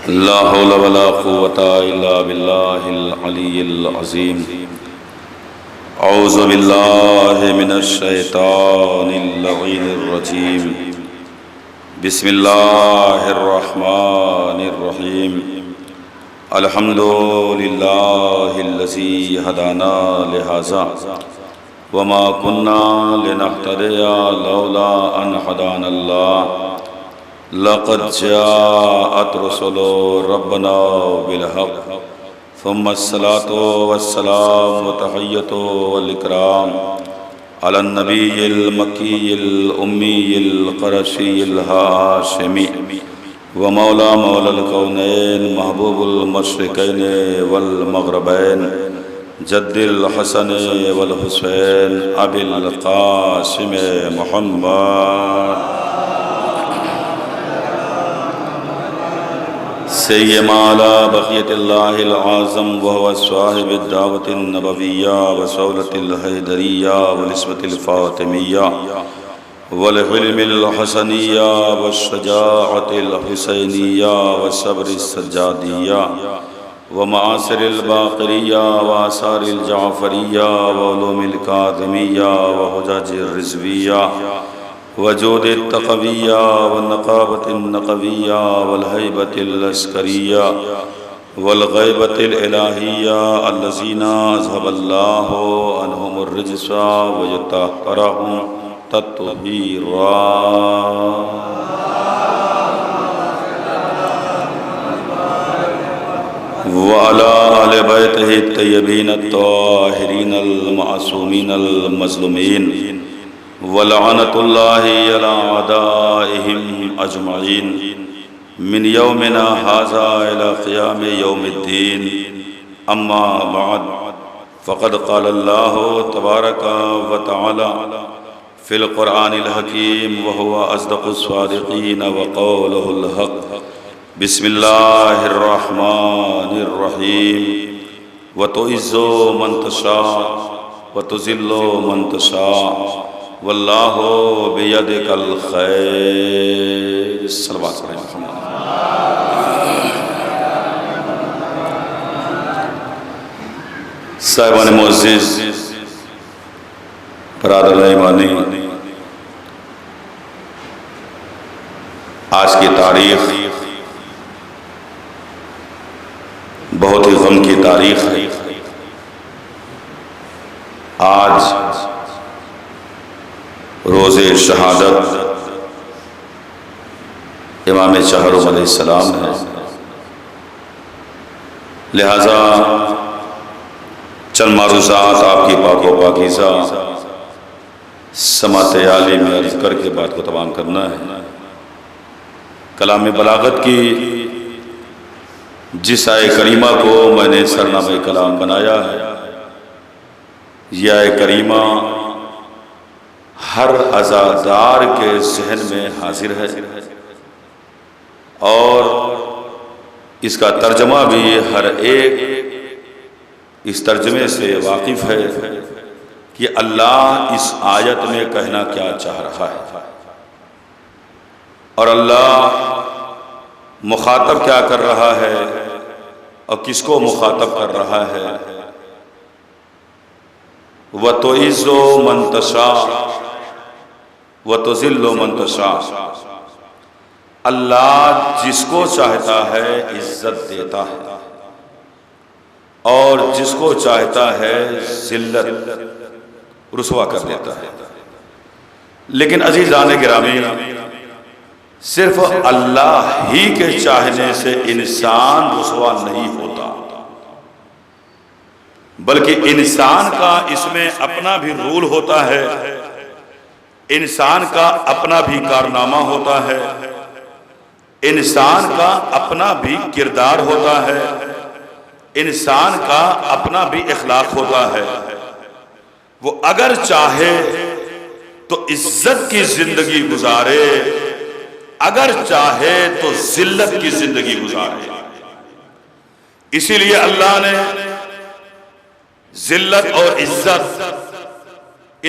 لا حول ولا قوة إلا بالله العلي العظيم. أعوذ بالله من الشيطان اللعين الرجيم. بسم الله الرحمن الرحيم. الحمد لله الذي هدانا لهذا وما كنا لنهتدي لولا أن هدانا الله. لقد جاءت رسل ربنا بالحق ثم الصلاة والسلام وتحية والإكرام على النبي المكي الأمي القرشي الهاشمي ومولى الكونين محبوب المشرقين والمغربين جد الحسن والحسين أبي القاسم محمد سيما على بقية الله العظم وهو صاحب الدعوة النبوية وسولة الحيدرية والإسمة الفاطمية والحلم الحسنية والشجاعة الحسينية والصبر السجادية ومعاصر الباقرية وآثار الجعفرية وعلوم الكاظمية وحجج الرزوية وجود التقوية والنقابة النقوية والهيبة العسكرية والغيبة الإلهية الذين أذهب الله عنهم الرجس ويطهرهم تطهيرا. وعلى آل بيته الطيبين الطاهرين المعصومين المظلومين ولعنة الله على أعدائهم أجمعين من يومنا هذا إلى قيام يوم الدين. أما بعد فقد قال الله تبارك وتعالى في القرآن الحكيم وهو أصدق الصادقين وقوله الحق. بسم الله الرحمن الرحيم. وتعز من تشاء وتذل من تشاء واللہ بیدک الخیر. صلوات علی محمد. صاحبان معزز، برادر ایمانی، آج کی تاریخ بہت ہی غم کی تاریخ ہے. آج روز شہادت امام چہرم علیہ السلام ہے، لہذا چند معروضات آپ کی پاک و پاکیزہ سماعت عالی میں عرض کر کے بات کو تمام کرنا ہے. کلام بلاغت کی جس آیے کریمہ کو میں نے سرنامہ کلام بنایا ہے، یہ آیے کریمہ ہر عزادار کے ذہن میں حاضر ہے اور اس کا ترجمہ بھی ہر ایک اس ترجمے سے واقف ہے کہ اللہ اس آیت میں کہنا کیا چاہ رہا ہے اور اللہ مخاطب کیا کر رہا ہے اور کس کو مخاطب کر رہا ہے. وَتُعِزُّ مَن تَشَاءُ وَتُذِلُّ مَن تَشَاءُ. اللہ جس کو چاہتا ہے عزت دیتا ہے اور جس کو چاہتا ہے ذلت رسوا کر دیتا ہے. لیکن عزیزان گرامی، صرف اللہ ہی کے چاہنے سے انسان رسوا نہیں ہوتا، بلکہ انسان کا اس میں اپنا بھی رول ہوتا ہے، انسان کا اپنا بھی کارنامہ ہوتا ہے، انسان کا اپنا بھی کردار ہوتا ہے، انسان کا اپنا بھی اخلاق ہوتا ہے. وہ اگر چاہے تو عزت کی زندگی گزارے، اگر چاہے تو ذلت کی زندگی گزارے. اسی لیے اللہ نے ذلت اور عزت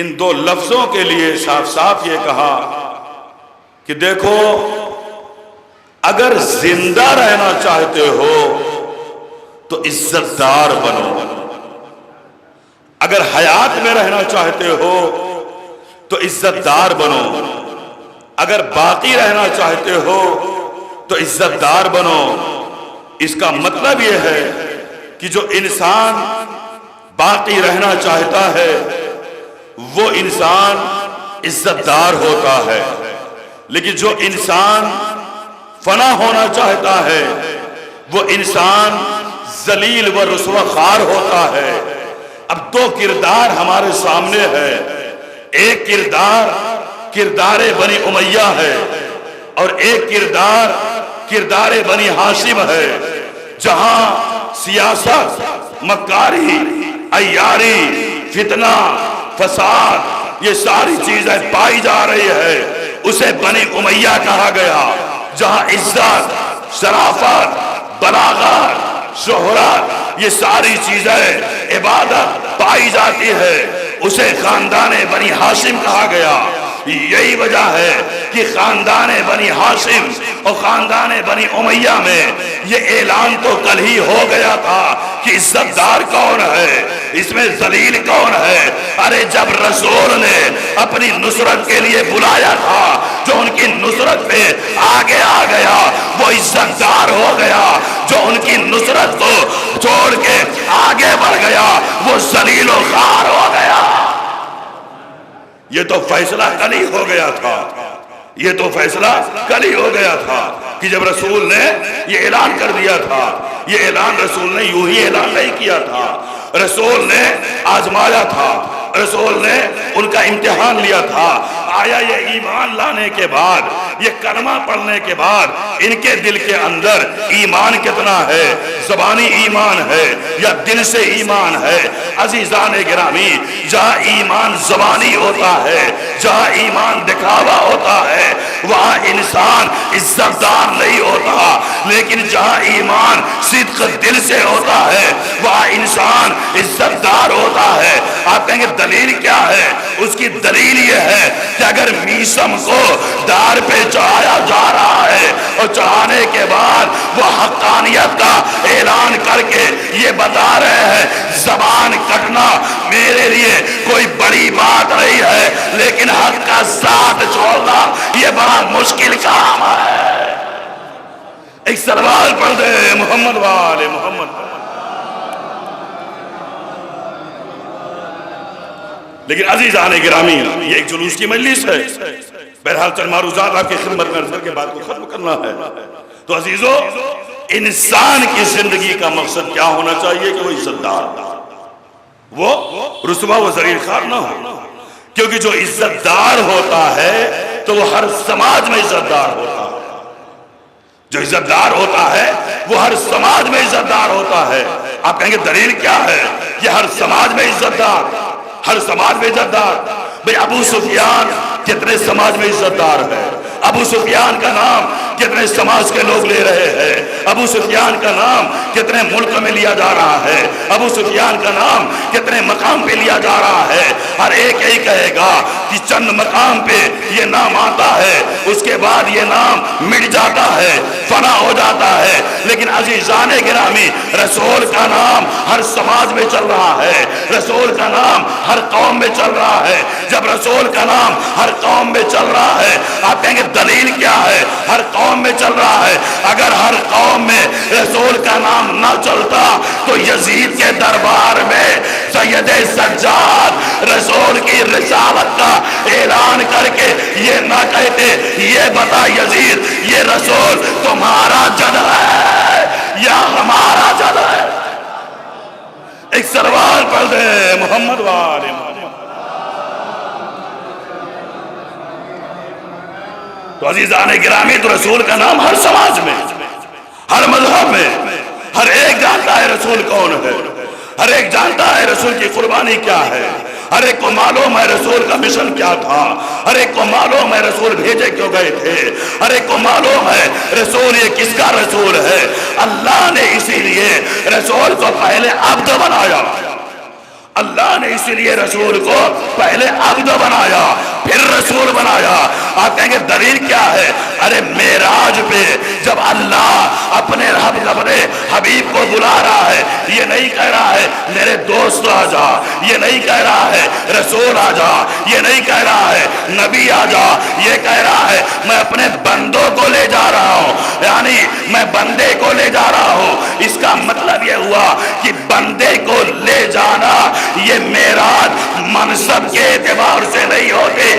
ان دو لفظوں کے لیے صاف صاف یہ کہا کہ دیکھو اگر زندہ رہنا چاہتے ہو تو عزت دار بنو، اگر حیات میں رہنا چاہتے ہو تو عزت دار بنو، اگر باقی رہنا چاہتے ہو تو عزت دار بنو۔ اس کا مطلب یہ ہے کہ جو انسان باقی رہنا چاہتا ہے وہ انسان عزت دار ہوتا ہے، لیکن جو انسان فنا ہونا چاہتا ہے وہ انسان ذلیل و رسوا خوار ہوتا ہے۔ اب دو کردار ہمارے سامنے ہے، ایک کردار بنی امیہ ہے اور ایک کردار بنی ہاشم ہے، جہاں سیاست، مکاری، عیاری، فتنہ، فساد یہ ساری چیزیں پائی جا رہی ہے، اسے بنی امیہ کہا گیا۔ جہاں عزت، شرافت، بلاغت، شہرت یہ ساری چیزیں عبادت پائی جاتی ہے، اسے خاندان بنی ہاشم کہا گیا۔ یہی وجہ ہے کہ خاندان بنی ہاشم اور خاندان بنی امیہ میں یہ اعلان تو کل ہی ہو گیا تھا کہ عزت دار کون ہے، اس میں ذلیل کون ہے۔ ارے جب رسول نے اپنی نصرت کے لیے بلایا تھا، جو ان کی نصرت پہ آگے آ گیا وہ عزت دار ہو گیا، جو ان کی نصرت کو چھوڑ کے آگے بڑھ گیا وہ ذلیل و خوار ہو گیا۔ یہ تو فیصلہ کل ہی ہو گیا تھا، یہ تو فیصلہ کل ہی ہو گیا تھا کہ جب رسول نے یہ اعلان کر دیا تھا۔ یہ اعلان رسول نے یوں ہی اعلان نہیں کیا تھا، رسول نے آزمایا تھا، رسول نے ان کا امتحان لیا تھا۔ آیا یہ ایمان لانے کے بعد، یہ کلمہ پڑھنے کے بعد ان کے دل کے اندر ایمان کتنا ہے، زبانی ایمان ہے یا دل سے ایمان ہے؟ عزیزان گرامی، جہاں ایمان زبانی ہوتا ہے، جہاں ایمان دکھاوا ہوتا ہے، وہاں انسان عزت دار نہیں ہوتا، لیکن جہاں ایمان صدق دل سے ہوتا ہے وہاں انسان عزت دار ہوتا ہے۔ آپ کہیں گے دلیل کیا ہے؟ اس کی دلیل یہ ہے کہ اگر میسم کو دار پہ چڑھایا جا رہا ہے اور چڑھانے کے بعد وہ حقانیت کا اعلان کر کے یہ بتا رہے ہیں زبان کٹنا میرے لیے کوئی بڑی بات نہیں ہے، لیکن حق کا ساتھ چھوڑنا یہ بڑا مشکل کام ہے۔ ایک سلوات پڑھ دے محمد والے محمد۔ لیکن عزیزان گرامی، یہ ایک جلوس کی مجلس ہے، بہرحال چند معروضات آپ کی خدمت میں عرض کر کے بات کو ختم کرنا ہے۔ تو عزیزو، انسان کی زندگی کا مقصد کیا ہونا چاہیے کہ وہ عزت دار، وہ رسوا و ذلیل خوار نہ ہو، کیونکہ جو عزت دار ہوتا ہے تو وہ ہر سماج میں عزت دار ہوتا ہے۔ جو عزت دار ہوتا ہے وہ ہر سماج میں عزت دار ہوتا ہے۔ آپ کہیں گے دلیل کیا ہے؟ یہ ہر سماج میں عزت دار، ہر سماج میں عزت دار۔ بھئی ابو سفیان کتنے سماج میں عزت دار ہے، ابو سفیان کا نام کتنے سماج کے لوگ لے رہے ہیں، ابو سفیان کا نام کتنے ملک میں لیا جا رہا ہے، ابو سفیان کا نام کتنے مقام پہ لیا جا رہا ہے۔ ہر ایک یہی کہے گا کہ چند مقام پہ یہ نام آتا ہے، اس کے بعد یہ نام مٹ جاتا ہے، فنا ہو جاتا ہے۔ لیکن عزیزان گرامی، رسول کا نام ہر سماج میں چل رہا ہے، رسول کا نام ہر قوم میں چل رہا ہے۔ جب رسول کا نام ہر قوم میں چل رہا ہے، آپ کہیں گے دلیل کیا ہے؟ ہر قوم میں چل رہا ہے۔ اگر ہر قوم میں رسول کا نام نہ چلتا تو یزید کے دربار میں سید سجاد رسول کی رسالت کا اعلان کر کے یہ نہ کہتے، یہ بتا یزید یہ رسول تمہارا جد ہے یا ہمارا جد ہے؟ ایک سلوات پڑھ دے محمد والے محمد۔ تو عزیزان گرامی، تو رسول کا نام ہر سماج میں، ہر مذہب میں، ہر ایک جانتا ہے رسول کون ہے، ہر ایک جانتا ہے رسول کی قربانی کیا ہے، ہر ایک کو معلوم ہے رسول کا مشن کیا تھا، ہر ایک کو معلوم ہے رسول بھیجے کیوں گئے تھے، ہر ایک کو معلوم ہے رسول یہ کس کا رسول ہے۔ اللہ نے اسی لیے رسول کو پہلے عبد بنایا، اللہ نے اسی لیے رسول کو پہلے عبد بنایا پھر رسول بنایا۔ آپ کہیں گے دلیل کیا ہے؟ ارے معراج پہ جب اللہ اپنے حبیب کو بلا رہا ہے، یہ نہیں کہہ رہا ہے میرے دوست آ جا، یہ نہیں کہہ رہا ہے رسول آ جا، یہ نہیں کہہ رہا ہے نبی آ جا، یہ کہہ رہا ہے میں اپنے بندوں کو لے جا رہا ہوں، یعنی میں بندے کو لے جا رہا ہوں۔ اس کا مطلب یہ ہوا کہ بندے کو لے جانا یہ معراج منصب کے اعتبار سے نہیں ہوتی،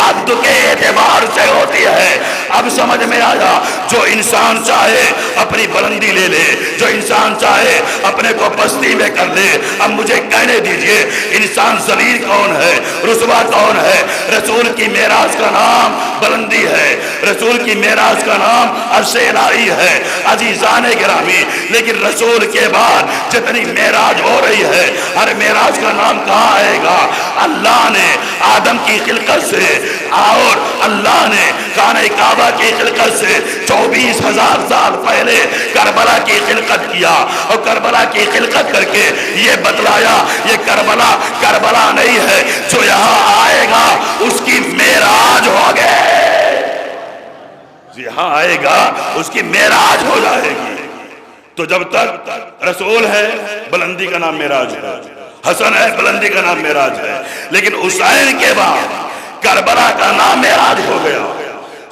عبد کے اعتبار سے ہوتی ہے۔ اب سمجھ میں آیا؟ جو انسان چاہے اپنی بلندی لے لے، جو انسان چاہے اپنے کو پستی میں کر لے۔ اب مجھے کہنے دیجئے انسان ذلیل کون ہے، رسوا کون ہے؟ رسول کی معراج کا نام بلندی ہے، رسول کی معراج کا نام عرش الہی ہے۔ عزیزان گرامی، لیکن رسول کے بعد جتنی معراج ہو رہی ہے، ہر معراج کا نام کہاں آئے گا؟ اللہ نے آدم کی خلقت سے اور اللہ نے خانہ کعبہ کی خلقت سے 24,000 سال پہلے کربلا کی خلقت کیا، اور کربلا کی خلقت کر کے یہ بتلایا یہ کربلا نہیں ہے، جو یہاں آئے گا اس کی معراج ہو گئے، یہاں آئے گا اس کی معراج ہو جائے گی۔ تو جب تک رسول ہے بلندی کا نام معراج ہے، حسن ہے بلندی کا نام معراج ہے، لیکن حسین کے بعد کربلا کا نام معراج ہو گیا۔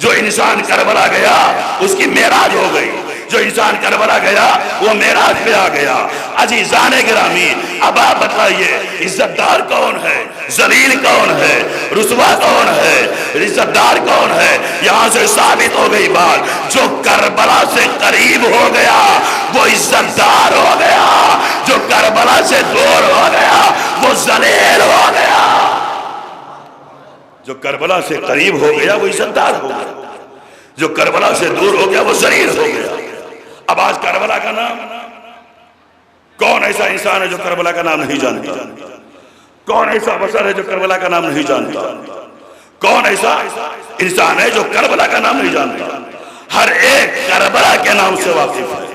جو انسان کربلا گیا اس کی معراج ہو گئی، جو انسان کربلا گیا وہ معراج پہ آ گیا۔ عزیزان گرامی، اب آپ بتائیے عزت دار کون ہے، ذلیل کون ہے، رسوا کون ہے، عزت دار کون ہے؟ یہاں سے ثابت ہو گئی بات، جو کربلا سے قریب ہو گیا وہ عزت دار ہو گیا، جو کربلا سے دور ہو گیا وہ ذلیل ہو گیا۔ جو کربلا سے قریب ہو گیا وہ عزت دار ہو گیا، جو کربلا سے دور ہو گیا وہ ذلیل ہو گیا۔ اب آج کربلا کا نام، کون ایسا انسان ہے جو کربلا کا نام نہیں جانتا؟ کون ایسا بشر ہے جو کربلا کا نام نہیں جانتا؟ کون ایسا انسان ہے جو کربلا کا نام نہیں جانتا؟ ہر ایک کربلا کے نام سے واقف ہے،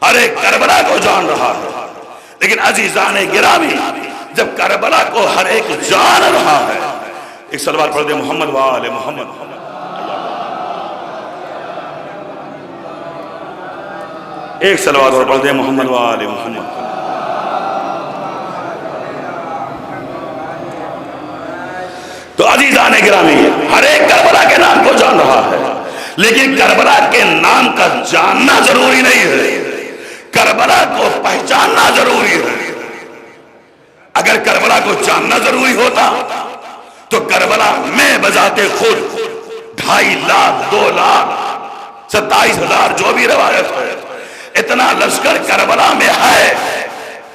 ہر ایک کربلا کو جان رہا ہے، لیکن عزیزان گرامی جب کربلا کو ہر ایک جان رہا ہے، ایک صلوات پڑھ دے محمد وآل محمد۔ ایک صلوات پڑھ دے محمد وآل محمد۔ تو عزیزان گرامی ہر ایک کربلا کے نام کو جان رہا ہے، لیکن کربلا کے نام کا جاننا ضروری نہیں ہے، کربلا کو پہچاننا ضروری ہے۔ اگر کربلا کو جاننا ضروری ہوتا تو کربلا میں بذات خود 2.5 لاکھ 2 لاکھ 27,000 جو بھی روایت ہے، اتنا لشکر کربلا میں ہے،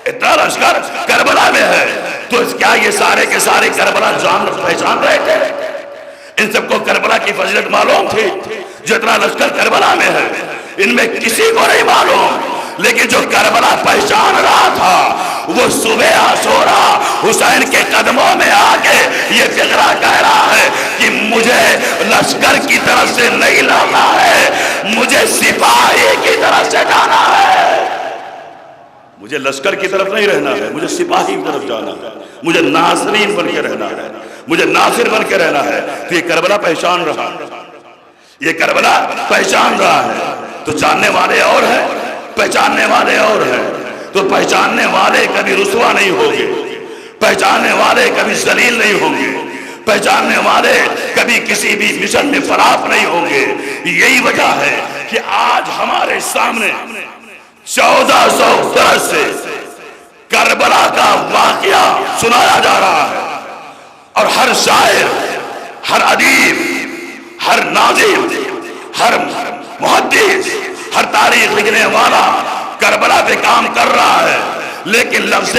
اتنا لشکر کربلا میں ہے، تو کیا یہ سارے کے سارے کربلا جان پہچان رہے تھے؟ ان سب کو کربلا کی فضیلت معلوم تھی؟ جتنا لشکر کربلا میں ہے ان میں کسی کو نہیں معلوم، لیکن جو کربلا پہچان رہا تھا وہ صبح عاشوراء حسین کے قدموں میں آ کے یہ فقرہ کہہ رہا ہے کہ مجھے لشکر کی طرف سے نہیں لڑنا ہے، مجھے سپاہی کی طرف سے جانا ہے، مجھے لشکر کی طرف نہیں رہنا ہے، مجھے سپاہی کی طرف جانا ہے، مجھے ناصرین بن کے رہنا ہے، مجھے ناصر بن کے رہنا ہے۔ تو یہ کربلا پہچان رہا ہے، یہ کربلا پہچان رہا ہے۔ تو جاننے والے اور ہیں، پہچاننے والے اور ہیں۔ تو پہچاننے والے کبھی رسوا نہیں ہوں گے، پہچاننے والے کبھی ذلیل نہیں ہوں گے، پہچاننے والے کبھی کسی بھی مشن میں فراف نہیں ہوں گے۔ یہی وجہ ہے کہ آج ہمارے سامنے 1400 برس سے کربلا کا واقعہ سنایا جا رہا ہے، اور ہر شاعر، ہر ادیب، ہر ناظم، ہر محدث، ہر تاریخ لکھنے والا کربلا پہ کام کر رہا ہے، لیکن لفظ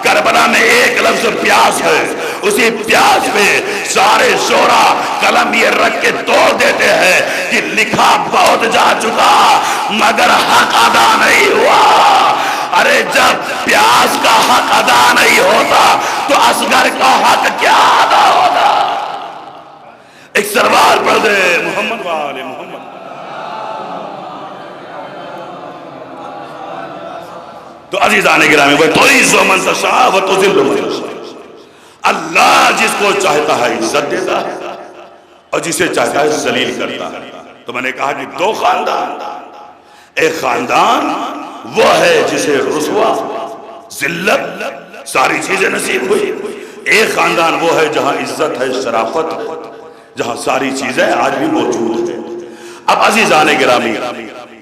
کربلا میں ایک لفظ پیاس ہے، اسی پیاس پہ سارے شعرا قلم یہ رکھ کے توڑ دیتے ہیں کہ لکھا بہت جا چکا مگر حق ادا نہیں ہوا۔ ارے جب پیاس کا حق ادا نہیں ہوتا تو اصغر کا حق کیا ادا ہوتا؟ ایک سروار پڑھ دے محمد وآل محمد۔ تو عزیزان گرامی وَتُعِزُّ مَن تَشَاءُ وَتُذِلُّ مَن تَشَاءُ، اللہ جس کو چاہتا ہے عزت دیتا ہے اور جسے چاہتا ہے ذلیل کرتا ہے۔ تو میں نے کہا کہ دو خاندان، ایک خاندان وہ ہے جسے رسوا، ذلت، ساری چیزیں نصیب ہوئی، ایک خاندان وہ ہے جہاں عزت ہے، شرافت، جہاں ساری چیزیں آج بھی موجود ہیں۔ اب عزیزان گرامی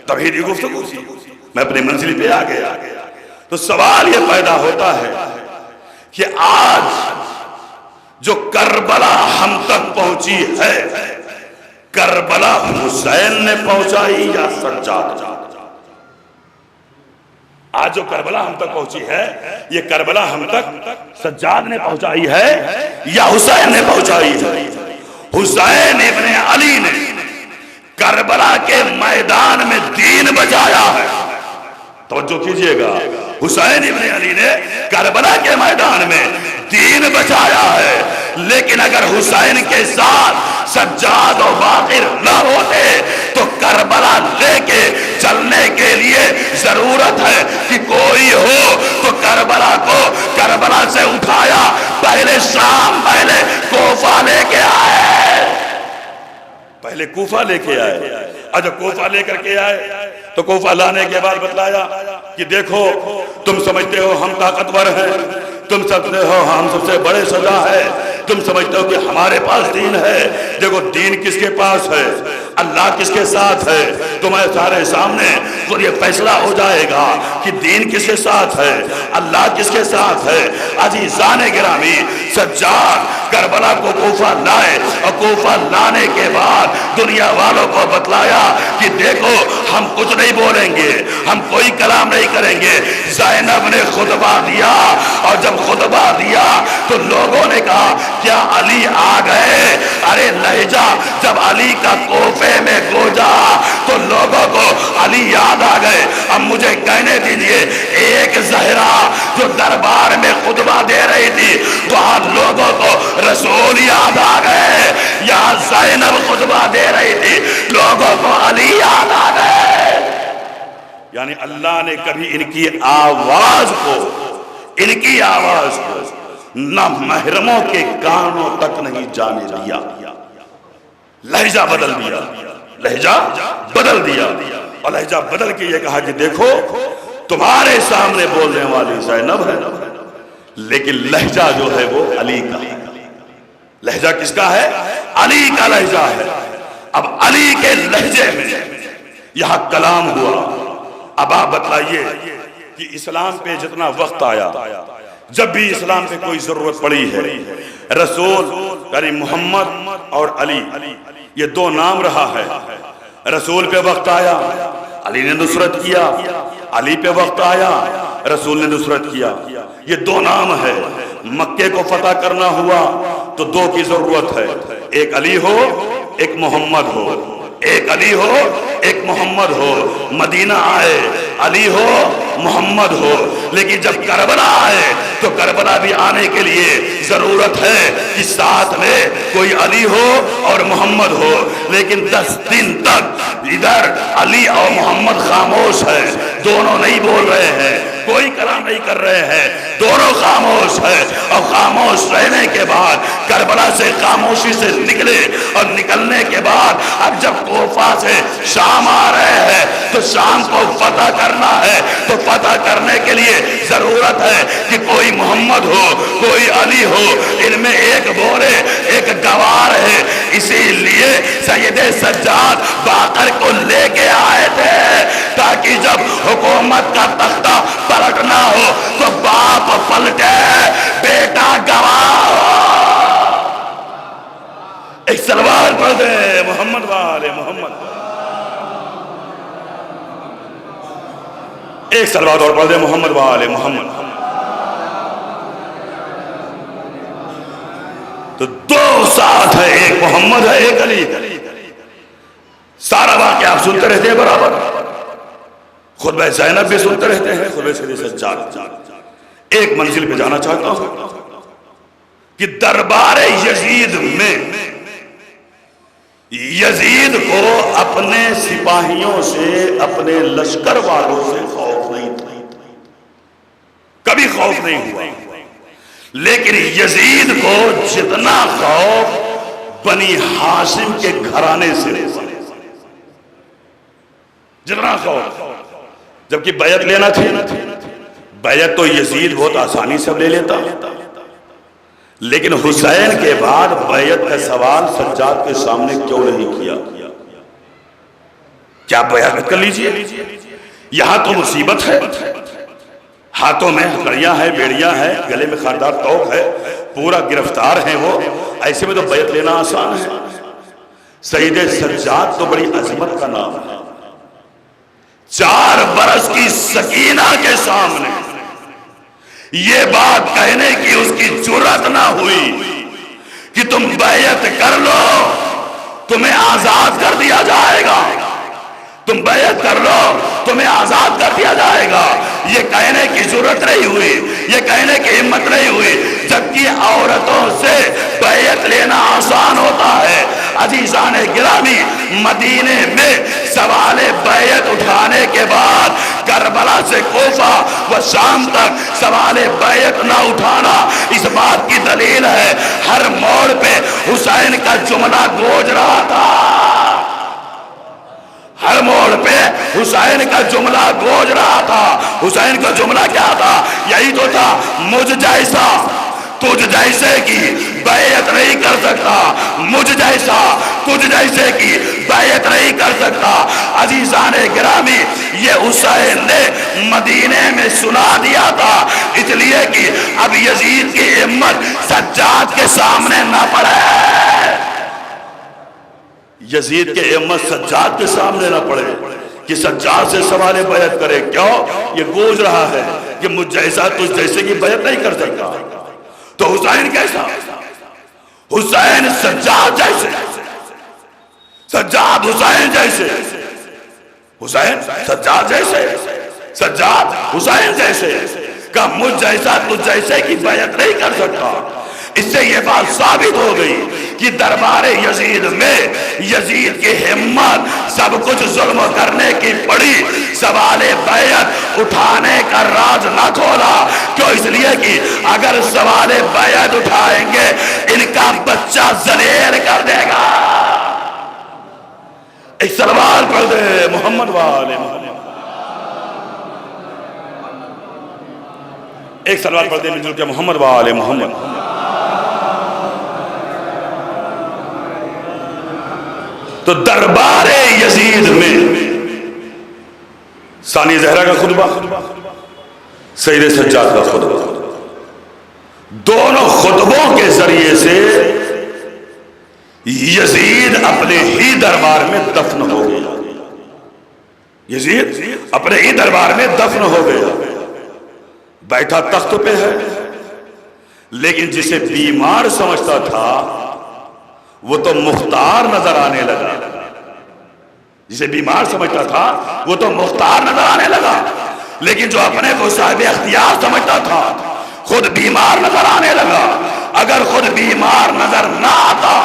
توحیدی گفتگو تھی، میں اپنی منزل پہ آ گیا، تو سوال یہ پیدا ہوتا ہے کہ آج جو کربلا ہم تک پہنچی ہے، کربلا حسین نے پہنچائی یا سجاد؟ آج جو کربلا ہم تک پہنچی ہے، یہ کربلا ہم تک سجاد نے پہنچائی ہے یا حسین نے پہنچائی ہے؟ حسین ابن علی نے کربلا کے میدان میں دین بچایا ہے۔ توجہ کیجئے گا، حسین ابن علی نے کربلا کے میدان میں دین بچایا ہے، لیکن اگر حسین کے ساتھ سجاد و باقر نہ ہوتے تو کربلا لے کے چلنے کے لیے ضرورت ہے کہ کوئی ہو تو کربلا کو کربلا سے اٹھایا، پہلے شام، پہلے کوفہ لے کے آئے، پہلے کوفہ لے کے آئے، اور جب کوفہ لے کر کے آئے تو کوفہ لانے کے بعد بتلایا کہ دیکھو تم سمجھتے ہو ہم طاقتور ہیں، تم سمجھتے ہو ہم سب سے بڑے سزا ہے، تم سمجھتے ہو کہ ہمارے پاس دین ہے، دیکھو دین کس کے پاس ہے، اللہ کس کے ساتھ ہے، تمہیں سارے سامنے اور یہ فیصلہ ہو جائے گا کہ دین کس کے ساتھ ہے، اللہ کس کے ساتھ ہے۔ عزیزان گرامی سجاد کربلا کو کوفہ لائے، اور کوفہ لانے کے بعد دنیا والوں کو بتلایا کہ دیکھو ہم کچھ نہیں بولیں گے، ہم کوئی کلام نہیں کریں گے۔ زینب نے خطبہ دیا، اور جب خطبہ دیا تو لوگوں نے کہا کیا علی آ گئے؟ ارے لہجہ جب علی کا کوفے میں گوجا تو لوگوں کو علی یاد آ گئے۔ اب مجھے کہنے دیجئے، ایک زہرا جو دربار میں خطبہ دے رہی تھی وہاں لوگوں کو رسول یاد آ گئے، یہاں زینب خطبہ دے رہی تھی لوگوں کو علی یاد آ گئے۔ یعنی اللہ نے کبھی ان کی آواز کو نہ محرموں کے کانوں تک نہیں جانے دیا، لہجہ بدل دیا، لہجہ بدل دیا، اور لہجہ بدل کے یہ کہا کہ دیکھو تمہارے سامنے بولنے والی زینب ہے، لیکن لہجہ جو ہے وہ علی کا، لہجہ کس کا ہے؟ علی کا لہجہ ہے۔ اب علی کے لہجے میں یہاں کلام ہوا۔ اب آپ بتلائیے کہ اسلام پہ جتنا وقت آیا، جب بھی اسلام پہ کوئی ضرورت پڑی ہے، رسول یعنی محمد اور علی یہ دو نام رہا ہے۔ رسول پہ وقت آیا علی نے نصرت کیا، علی پہ وقت آیا رسول نے نصرت کیا، یہ دو نام ہے۔ مکے کو فتح کرنا ہوا تو دو کی ضرورت ہے، ایک علی ہو ایک محمد ہو، ایک علی ہو ایک محمد ہو۔ مدینہ آئے علی ہو محمد ہو، لیکن جب کربلا آئے تو کربلا بھی آنے کے لیے ضرورت ہے کہ ساتھ میں کوئی علی ہو اور محمد ہو، لیکن 10 دن تک ادھر علی اور محمد خاموش ہے، دونوں نہیں بول رہے ہیں، کوئی کلام نہیں کر رہے ہیں، دونوں خاموش ہے۔ اور خاموش رہنے کے بعد کربلا سے خاموشی سے نکلے، اور نکلنے کے بعد اب جب کوفہ سے شام آ رہے ہیں تو شام کو فتح کرنا ہے، تو فتح کرنے کے لیے ضرورت ہے کہ کوئی محمد ہو کوئی علی ہو، ان میں ایک بولے ایک گوار ہے۔ اسی لیے سید سجاد باقر کو لے کے آئے تھے تاکہ جب حکومت کا تختہ پلٹنا ہو تو باپ پلٹے بیٹا گواہ ہو۔ ایک سلوات پڑھ دے محمد والے محمد، ایک سلوات اور پڑھ دے محمد والے محمد۔ تو دو ساتھ ہے، ایک محمد ہے ایک علی۔ سارا واقعہ آپ سنتے رہتے ہیں برابر، خطبہ زینب بھی سنتے رہتے ہیں، خطبہ سید سجاد۔ ایک منزل پہ جانا چاہتا ہوں کہ دربار یزید میں یزید کو اپنے سپاہیوں سے اپنے لشکر والوں سے خوف نہیں تھا۔ کبھی خوف نہیں ہوا. لیکن یزید کو جتنا خوف بنی ہاشم کے گھرانے سے، جتنا خوف، جبکہ بیعت لینا تھی، بیعت تو یزید بہت آسانی سے لے لیتا، لیکن حسین کے بعد بیعت کا سوال سجاد کے سامنے کیوں نہیں کیا؟ کیا بیعت کر لیجئے، یہاں تو مصیبت ہے، ہاتھوں میں ہتھیلیاں ہیں، بیڑیاں ہیں، گلے میں خاردار توق ہے، پورا گرفتار ہیں وہ، ایسے میں تو بیعت لینا آسان ہے. سید سجاد تو بڑی عظمت کا نام ہے. 4 برس کی سکینہ کے سامنے یہ بات کہنے کی اس کی جرات نہ ہوئی کہ تم بیعت کر لو تمہیں آزاد کر دیا جائے گا، تم بیعت کر لو تمہیں آزاد کر دیا جائے گا. یہ کہنے کی ضرورت نہیں ہوئی، یہ کہنے کی ہمت نہیں ہوئی، جبکہ عورتوں سے بیعت لینا آسان ہوتا ہے. عزیزان گرامی، مدینے میں سوال بیعت اٹھانے کے بعد کربلا سے کوفہ و شام تک سوال بیعت نہ اٹھانا اس بات کی دلیل ہے ہر موڑ پہ حسین کا جملہ گونج رہا تھا، ہر موڑ پہ حسین کا جملہ گونج رہا تھا. حسین کا جملہ کیا تھا؟ یہی تو تھا، مجھ جیسا تجھ جیسے کی بیعت نہیں کر سکتا، مجھ جیسا تجھ جیسے کی بیعت نہیں کر سکتا. عزیزان گرامی، یہ حسین نے مدینے میں سنا دیا تھا اس لیے کہ اب یزید کی ہمت سجاد کے سامنے نہ پڑے، یزید کے ہمت سجاد کے سامنے نہ پڑے کہ سجاد سے سوال بیعت کرے. کیوں؟ یہ گونج رہا ہے کہ مجھ جیسا تجھ جیسے کی بیعت نہیں کر سکتا. تو حسین کیسا؟ حسین سجاد جیسے، سجاد حسین جیسے، حسین سجاد جیسے، سجاد حسین جیسے کہ مجھ جیسا تجھ جیسے کی بیعت نہیں کر سکتا. اس سے یہ بات ثابت ہو گئی کہ دربار یزید میں یزید کی ہمت سب کچھ ظلم کرنے کی پڑی، سوال بیعت اٹھانے کا راز نہ کھولا. کیوں؟ اس لیے کہ اگر سوال بیعت اٹھائیں گے ان کا بچہ ذلیل کر دے گا. ایک سلوات پڑھ دے محمد والے محمد، ایک سلوات پڑھ دے مل جل کے محمد والے محمد. تو دربار یزید میں ثانی زہرا کا خطبہ، سید سجاد کا خطبہ، دونوں خطبوں کے ذریعے سے یزید اپنے ہی دربار میں دفن ہو گیا. یزید اپنے ہی دربار میں دفن ہو گیا. بیٹھا تخت پہ ہے، لیکن جسے بیمار سمجھتا تھا وہ تو مختار نظر آنے لگا. جسے بیمار سمجھتا تھا وہ تو مختار نظر آنے لگا، لیکن جو اپنے کو صاحب اختیار سمجھتا تھا خود بیمار نظر آنے لگا. اگر خود بیمار نظر نہ آتا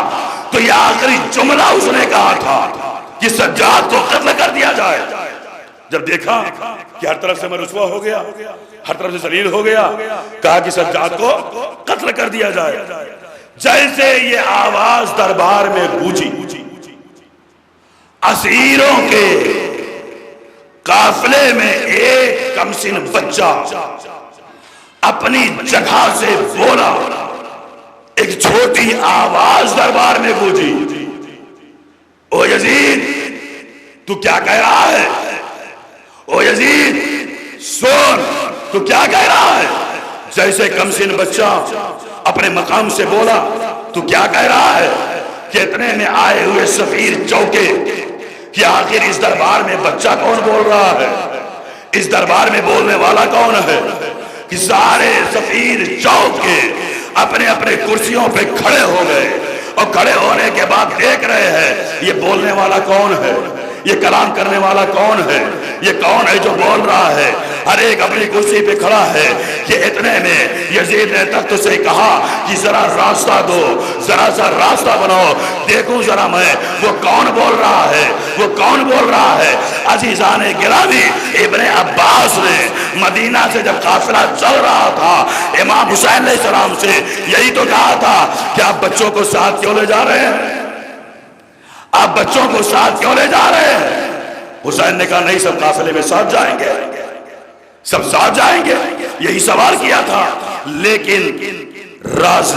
تو یہ آخری جملہ اس نے کہا تھا کہ سجاد کو قتل کر دیا جائے. جب دیکھا کہ ہر طرف سے میں رسوا ہو گیا، ہر طرف سے ذلیل ہو گیا، کہا کہ سجاد کو قتل کر دیا جائے. جیسے یہ آواز دربار میں گونجی، اسیروں کے قافلے میں ایک کمسن بچہ اپنی جگہ سے بولا. ایک چھوٹی آواز دربار میں گونجی، او یزید تو کیا کہہ رہا ہے؟ او یزید سن، تو کیا کہہ رہا ہے؟ جیسے کمسن بچہ اپنے مقام سے بولا، تو کیا کہہ رہا ہے؟ کتنے میں آئے ہوئے سفیر چوکے کہ آخر اس دربار میں بچہ کون بول رہا ہے، اس دربار میں بولنے والا کون ہے؟ کہ سارے سفیر چوک کے اپنے اپنے کرسیوں پہ کھڑے ہو گئے، اور کھڑے ہونے کے بعد دیکھ رہے ہیں یہ بولنے والا کون ہے، یہ کلام کرنے والا کون ہے، یہ کون ہے جو بول رہا ہے. ہر ایک اپنی کرسی پہ کھڑا ہے کہ اتنے میں یزید نے تخت سے کہا کہ ذرا راستہ دو، ذرا سا راستہ بناؤ، دیکھوں ذرا میں وہ کون بول رہا ہے، وہ کون بول رہا ہے۔ عزیزان گرامی، ابن عباس نے مدینہ سے جب قافلہ چل رہا تھا امام حسین علیہ السلام سے یہی تو کہا تھا کہ آپ بچوں کو ساتھ کیوں لے جا رہے ہیں، آپ بچوں کو ساتھ کیوں لے جا رہے ہیں؟ حسین نے کہا نہیں، سب قافلے میں ساتھ جائیں گے، سب ساتھ جائیں گے، یہی سوال کیا تھا۔ لیکن راز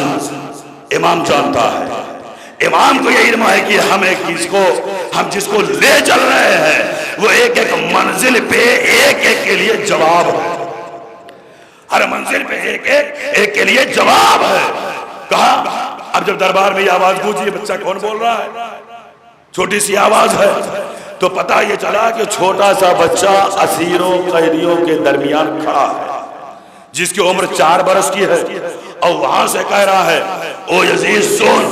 امام جانتا ہے، امام کو یہ علم ہے کہ ہم جس کو لے چل رہے ہیں وہ ایک ایک منزل پہ ایک ایک کے لیے جواب ہے، ہر منزل پہ ایک ایک کے لیے جواب ہے۔ کہا اب جب دربار میں یہ آواز گونجی بچہ کون بول رہا ہے، چھوٹی سی آواز ہے، تو پتہ یہ چلا کہ چھوٹا سا بچہ اسیروں قیدیوں کے درمیان کھڑا ہے جس کی عمر 4 برس کی ہے، اور وہاں سے کہہ رہا ہے او یزید سن،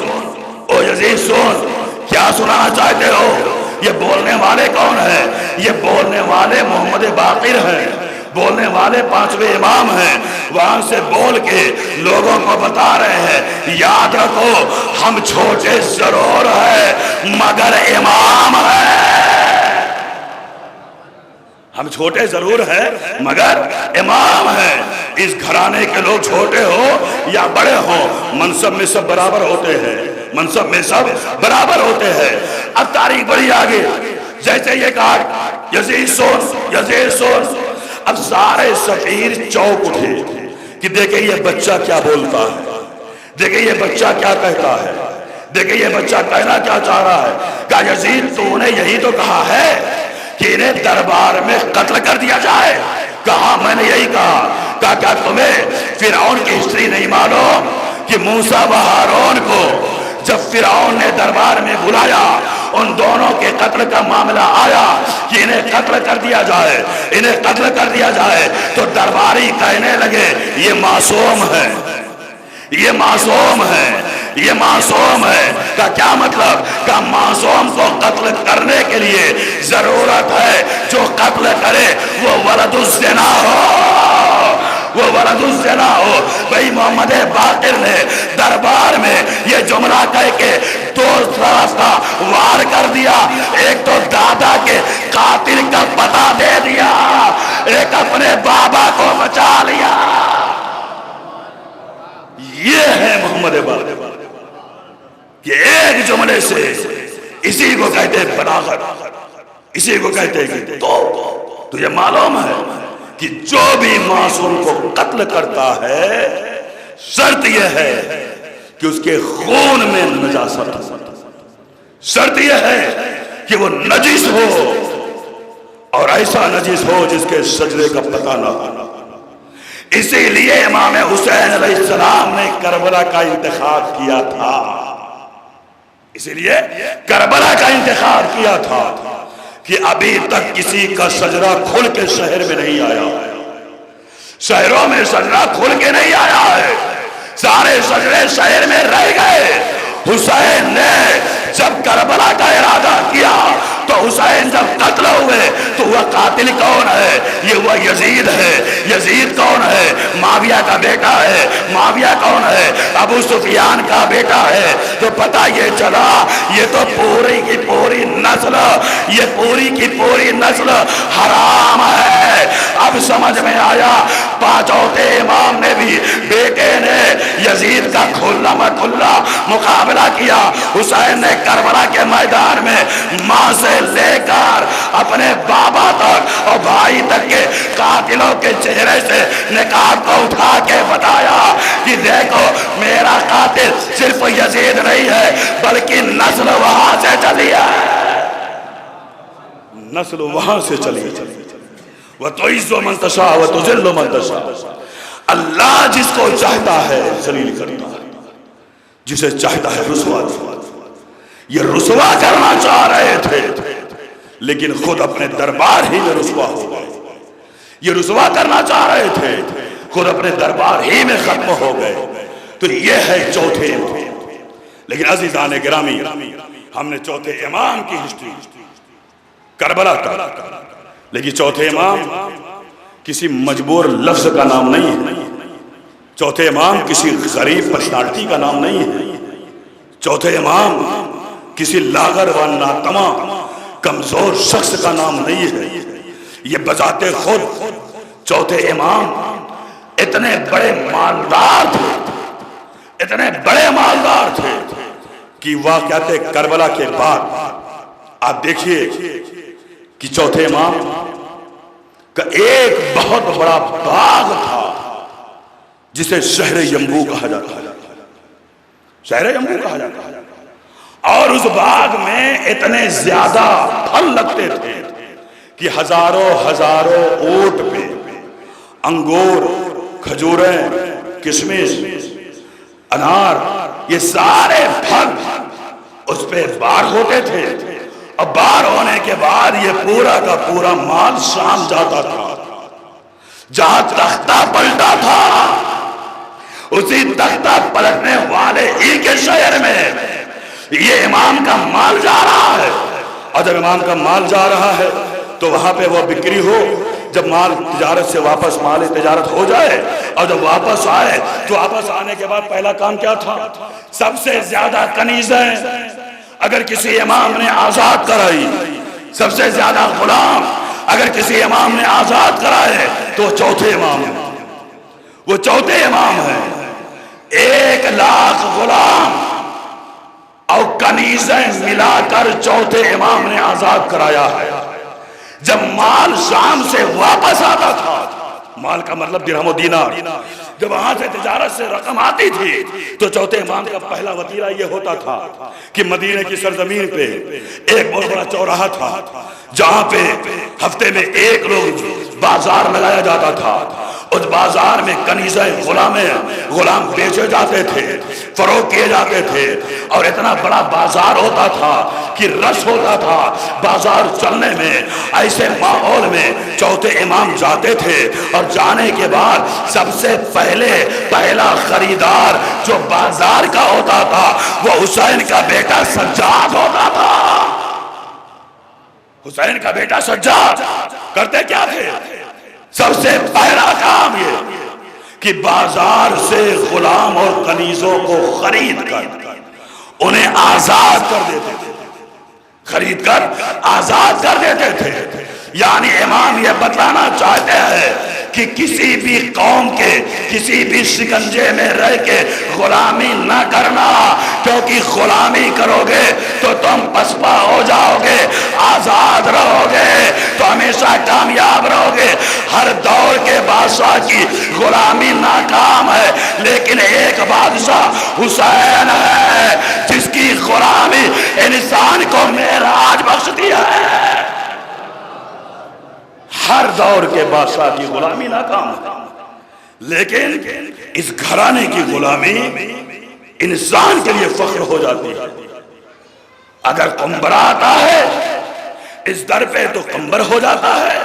او یزید سن، کیا سنانا چاہتے ہو؟ یہ بولنے والے کون ہیں؟ یہ بولنے والے محمد باقر ہیں، بولنے والے 5ویں امام ہیں۔ وہاں سے بول کے لوگوں کو بتا رہے ہیں یاد رکھو ہم چھوٹے ضرور ہیں مگر امام ہیں، ہم چھوٹے ضرور ہیں مگر امام ہیں۔ اس گھرانے کے لوگ چھوٹے ہو یا بڑے ہو منصب میں سب برابر ہوتے ہیں، منصب میں سب برابر ہوتے ہیں۔ اب تاریخ بڑی آگے، جیسے یہ کہا یزید سن، یزید سن، اب سارے سفیر چوک اٹھے کہ دیکھیں یہ بچہ کیا بولتا ہے، دیکھیں یہ بچہ کیا کہتا ہے، دیکھیں یہ بچہ کہنا کیا چاہ رہا ہے۔ کہا یزید تو نے یہی تو کہا ہے کہ انہیں دربار میں قتل کر دیا جائے۔ کہا میں نے یہی کہا۔ کہا کیا تمہیں فرعون کی ہسٹری نہیں معلوم کہ موسیٰ و ہارون کو جب فرعون نے دربار میں بلایا ان دونوں کے قتل کا معاملہ آیا کہ انہیں قتل کر دیا جائے، انہیں قتل کر دیا جائے، تو درباری کہنے لگے یہ معصوم ہے، یہ معصوم ہے، یہ معصوم ہے۔ کا کیا مطلب؟ کہ معصوم کو قتل کرنے کے لیے ضرورت ہے جو قتل کرے وہ ولد الزنا ہو، وہ ولد الزنا ہو۔ بھئی محمد باقر نے دربار میں یہ جملہ کہہ کے دو راستہ وار کر دیا، ایک تو دادا کے قاتل کا پتہ دے دیا، ایک اپنے بابا کو بچا لیا۔ یہ ہے محمد باقر کہ ایک جملے سے، اسی کو کہتے ہیں بلاغت، اسی کو کہتے ہیں کہ تو یہ معلوم ہے کہ جو بھی معصوم کو قتل کرتا ہے شرط یہ ہے کہ اس کے خون میں نجاست ہو، شرط یہ ہے کہ وہ نجس ہو اور ایسا نجس ہو جس کے سجدے کا پتہ نہ ہو۔ اسی لیے امام حسین علیہ السلام نے کربلا کا انتخاب کیا تھا، اسی لیے کربلا کا انتخاب کیا تھا کہ ابھی تک کسی کا سجدہ کھل کے شہر میں نہیں آیا، شہروں میں سجدہ کھل کے نہیں آیا ہے، سارے سجدے شہر میں رہ گئے۔ حسین نے جب کربلا کا ارادہ کیا تو حسین جب قتل ہوئے تو وہ قاتل کون ہے؟ یہ وہ یزید ہے۔ یزید کون ہے؟ معاویہ کا بیٹا ہے۔ معاویہ کون ہے؟ ابو سفیان کا بیٹا ہے۔ تو پتہ یہ چلا یہ تو پوری کی پوری نسل، یہ پوری کی پوری نسل حرام ہے۔ اب سمجھ میں آیا پانچویں امام نے بھی بیٹے نے یزید کا کھلا مکھلا مقابلہ کیا۔ حسین نے کربلا کے میدان میں ماں سے لے کر اپنے بابا تک اور بھائی تک کے قاتلوں کے چہرے سے نقاب کو اٹھا کے بتایا کہ دیکھو میرا قاتل صرف یزید نہیں ہے بلکہ نسل وہاں سے چلی ہے، نسل وہاں سے چلی ہے۔ وَتُعِزُّ مَن تَشَاءُ وَتُذِلُّ مَن تَشَاءُ۔ اللہ جس کو چاہتا ہے ذلیل کرتا ہے، جسے چاہتا ہے رسوا کرتا ہے۔ یہ رسوا کرنا چاہ رہے تھے لیکن خود اپنے دربار ہی میں رسوا ہو گئے، یہ رسوا کرنا چاہ رہے تھے خود اپنے دربار ہی میں ختم ہو گئے۔ تو یہ ہے چوتھے امام۔ لیکن عزیزان گرامی ہم نے چوتھے امام کی ہسٹری کربلا کا، لیکن چوتھے امام کسی مجبور لفظ کا نام نہیں ہے، چوتھے امام کسی غریب پرسنالٹی کا نام نہیں ہے، چوتھے امام کسی لاغر و ناتما کمزور شخص کا نام نہیں ہے۔ یہ بذات خود چوتھے امام اتنے بڑے مالدار تھے، اتنے بڑے مالدار تھے کہ واقعات کربلا کے بعد آپ دیکھیے کہ چوتھے امام کا ایک بہت بڑا باغ تھا جسے شہر ینبوع کہا جاتا ہے، شہر ینبوع کہا جاتا ہے، اور اس باغ میں اتنے زیادہ پھل لگتے تھے کہ ہزاروں ہزاروں اونٹ پہ انگور، کھجوریں، کشمش، انار، یہ سارے پھل اس پہ بار ہوتے تھے، اور بار ہونے کے بعد یہ پورا کا پورا مال شام جاتا تھا۔ جہاں تختہ پلٹا تھا اسی تختہ پلٹنے والے ہی کے شہر میں یہ امام کا مال جا رہا ہے، اور جب امام کا مال جا رہا ہے تو وہاں پہ وہ بکری ہو، جب مال تجارت سے واپس مال تجارت ہو جائے اور جب واپس آئے تو واپس آنے کے بعد پہلا کام کیا تھا؟ سب سے زیادہ کنیزیں اگر کسی امام نے آزاد کرائی، سب سے زیادہ غلام اگر کسی امام نے آزاد کرائے تو چوتھے امام ہیں، وہ چوتھے امام ہیں۔ 1,00,000 غلام اور کنیزیں ملا کر چوتھے امام نے آزاد کرایا ہے۔ جب مال شام سے واپس آتا تھا، مال کا مطلب درہم و دینار، جب وہاں سے تجارت سے رقم آتی تھی تو چوتھے امام کا پہلا وتیرہ یہ ہوتا تھا کہ مدینے کی سرزمین پہ ایک بہت بڑا چوراہا تھا جہاں پہ ہفتے میں ایک روز بازار لگایا جاتا تھا۔ اس بازار میں کنیزیں غلام بیچے جاتے تھے، فروخت کیے جاتے تھے، اور اتنا بڑا بازار ہوتا تھا کہ رش ہوتا تھا بازار چلنے میں۔ ایسے ماحول میں چوتھے امام جاتے تھے، اور جانے کے بعد سب سے پہلا خریدار جو بازار کا ہوتا تھا وہ حسین کا بیٹا سجاد ہوتا تھا۔ حسین کا بیٹا سجاد کرتے کیا تھے؟ سب سے پہلا کام یہ کہ بازار سے غلام اور کنیزوں کو خرید کر انہیں آزاد کر دیتے تھے، خرید کر آزاد کر دیتے تھے۔ یعنی امام یہ بتانا چاہتے ہیں کہ کسی بھی قوم کے کسی بھی شکنجے میں رہ کے غلامی نہ کرنا، کیونکہ غلامی کرو گے تو تم پسپا ہو جاؤ گے، آزاد رہو گے تو ہمیشہ کامیاب رہو گے۔ ہر دور کے بادشاہ کی غلامی ناکام ہے، لیکن ایک بادشاہ حسین ہے جس کی غلامی انسان کو معراج بخشتی ہے۔ ہر دور کے بادشاہ کی غلامی ناکام ہے، لیکن اس گھرانے کی غلامی انسان کے لیے فخر ہو جاتی ہے۔ اگر قنبر آتا ہے اس در پہ تو قنبر ہو جاتا ہے۔